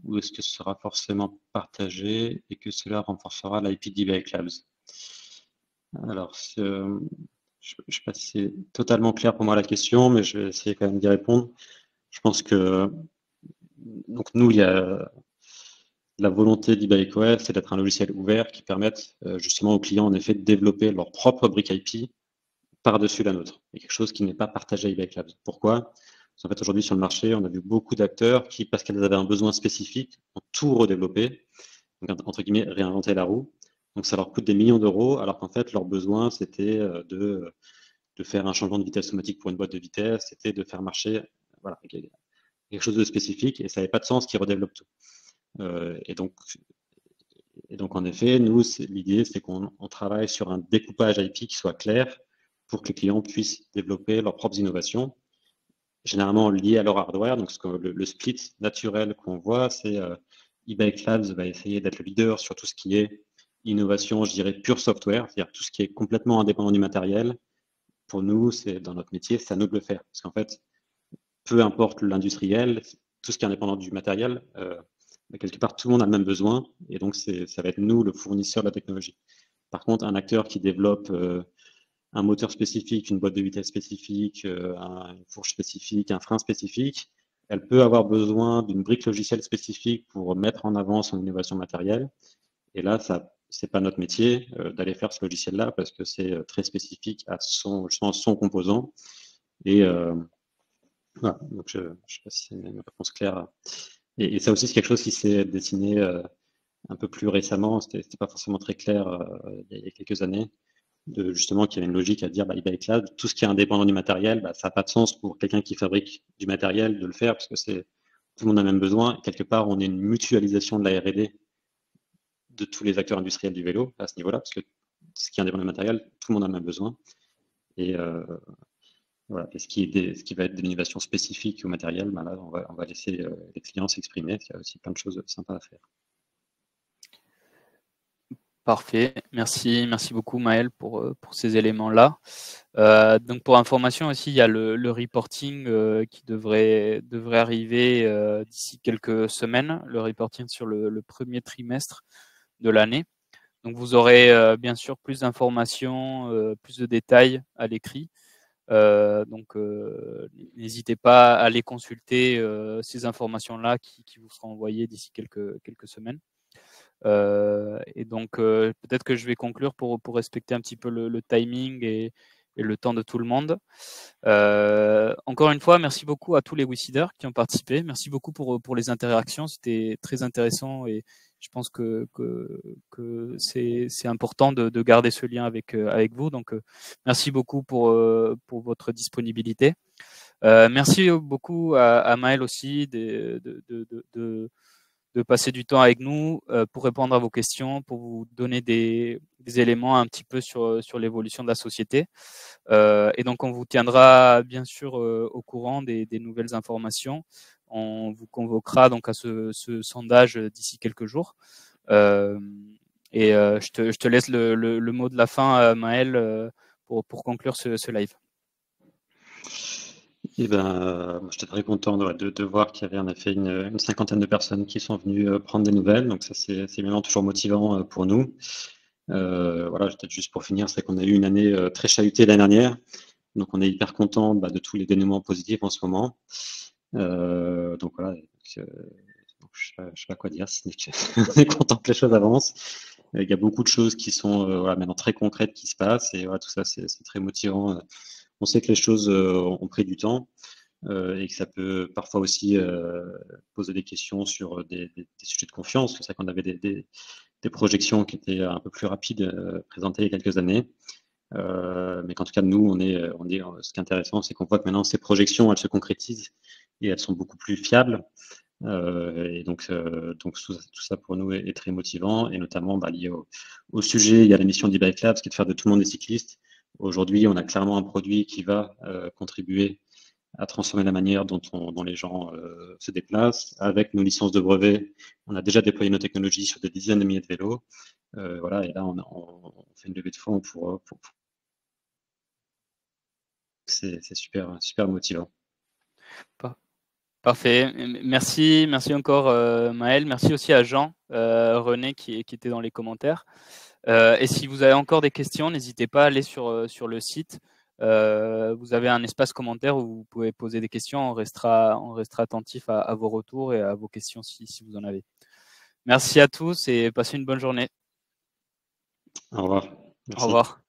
ou est-ce que ce sera forcément partagé et que cela renforcera l'IP d'eBay Labs? Alors, je ne sais pas si c'est totalement clair pour moi la question, mais je vais essayer quand même d'y répondre. Je pense que donc nous, il y a la volonté d'eBayCOS, c'est d'être un logiciel ouvert qui permette justement aux clients en effet de développer leur propre brique IP par-dessus la nôtre. Et quelque chose qui n'est pas partagé à eBay Labs. Pourquoi? Parce qu'en fait, aujourd'hui sur le marché, on a vu beaucoup d'acteurs qui, parce qu'elles avaient un besoin spécifique, ont tout redéveloppé, donc entre guillemets réinventer la roue. Donc ça leur coûte des millions d'euros, alors qu'en fait, leur besoin, c'était de faire un changement de vitesse automatique pour une boîte de vitesse, c'était de faire marcher voilà, quelque chose de spécifique, et ça n'avait pas de sens qu'ils redéveloppent tout. Et donc, en effet, nous, l'idée, c'est qu'on travaille sur un découpage IP qui soit clair pour que les clients puissent développer leurs propres innovations, généralement liées à leur hardware. Donc, le split naturel qu'on voit, c'est eBay Labs va essayer d'être le leader sur tout ce qui est innovation, je dirais, pure software, c'est-à-dire tout ce qui est complètement indépendant du matériel. Pour nous, c'est dans notre métier, c'est à nous de le faire. Parce qu'en fait, peu importe l'industriel, tout ce qui est indépendant du matériel, quelque part, tout le monde a le même besoin, et donc ça va être nous, le fournisseur de la technologie. Par contre, un acteur qui développe un moteur spécifique, une boîte de vitesse spécifique, une fourche spécifique, un frein spécifique, elle peut avoir besoin d'une brique logicielle spécifique pour mettre en avant son innovation matérielle. Et là, c'est pas notre métier d'aller faire ce logiciel-là parce que c'est très spécifique à son composant. Et voilà, donc je ne sais pas si c'est une réponse claire. Et ça aussi, c'est quelque chose qui s'est dessiné un peu plus récemment. C'était pas forcément très clair il y a quelques années, justement qu'il y avait une logique à dire eBay Cloud, tout ce qui est indépendant du matériel, ça n'a pas de sens pour quelqu'un qui fabrique du matériel de le faire parce que tout le monde a le même besoin. Et quelque part, on est une mutualisation de la R&D de tous les acteurs industriels du vélo à ce niveau-là, parce que ce qui est indépendant du matériel, tout le monde a le même besoin. Et voilà. Et ce qui va être de l'innovation spécifique au matériel, là, on va laisser les clients s'exprimer. Il y a aussi plein de choses sympas à faire. Parfait, merci beaucoup Maël pour ces éléments-là. Donc pour information aussi, il y a le reporting qui devrait arriver d'ici quelques semaines, le reporting sur le premier trimestre de l'année. Donc vous aurez bien sûr plus d'informations, plus de détails à l'écrit. Donc n'hésitez pas à aller consulter ces informations-là qui vous seront envoyées d'ici quelques semaines. Et donc peut-être que je vais conclure pour respecter un petit peu le timing et le temps de tout le monde. Encore une fois, merci beaucoup à tous les WeSeeders qui ont participé. Merci beaucoup pour les interactions. C'était très intéressant et je pense que c'est important de garder ce lien avec vous. Donc, merci beaucoup pour votre disponibilité. Merci beaucoup à Maël aussi de passer du temps avec nous pour répondre à vos questions, pour vous donner des éléments un petit peu sur l'évolution de la société. Et donc, on vous tiendra bien sûr au courant des nouvelles informations. On vous convoquera donc à ce sondage d'ici quelques jours. Je te laisse le mot de la fin, Maël, pour conclure ce live. Et j'étais très content de voir qu'il y avait en effet une cinquantaine de personnes qui sont venues prendre des nouvelles. Donc ça, c'est évidemment toujours motivant pour nous. Voilà, peut-être juste pour finir, c'est qu'on a eu une année très chahutée l'année dernière. Donc on est hyper content de tous les dénouements positifs en ce moment. Donc voilà, je ne sais pas quoi dire, on est content que les choses avancent. Il y a beaucoup de choses qui sont maintenant très concrètes qui se passent et voilà, tout ça, c'est très motivant. On sait que les choses ont pris du temps et que ça peut parfois aussi poser des questions sur des sujets de confiance. C'est ça qu'on avait des projections qui étaient un peu plus rapides présentées il y a quelques années. Mais qu'en tout cas, nous, ce qui est intéressant, c'est qu'on voit que maintenant, ces projections, elles se concrétisent et elles sont beaucoup plus fiables. Et donc tout ça pour nous est très motivant, et notamment lié au sujet. Il y a la mission d'e-Bike Labs qui est de faire de tout le monde des cyclistes. Aujourd'hui, on a clairement un produit qui va contribuer à transformer la manière dont les gens se déplacent. Avec nos licences de brevet, on a déjà déployé nos technologies sur des dizaines de milliers de vélos. Voilà, et là, on fait une levée de fonds pour c'est super, super motivant. Parfait. Merci encore Maël. Merci aussi à Jean, René qui était dans les commentaires. Et si vous avez encore des questions, n'hésitez pas à aller sur le site. Vous avez un espace commentaire où vous pouvez poser des questions. On restera attentif à vos retours et à vos questions si vous en avez. Merci à tous et passez une bonne journée. Au revoir. Merci. Au revoir.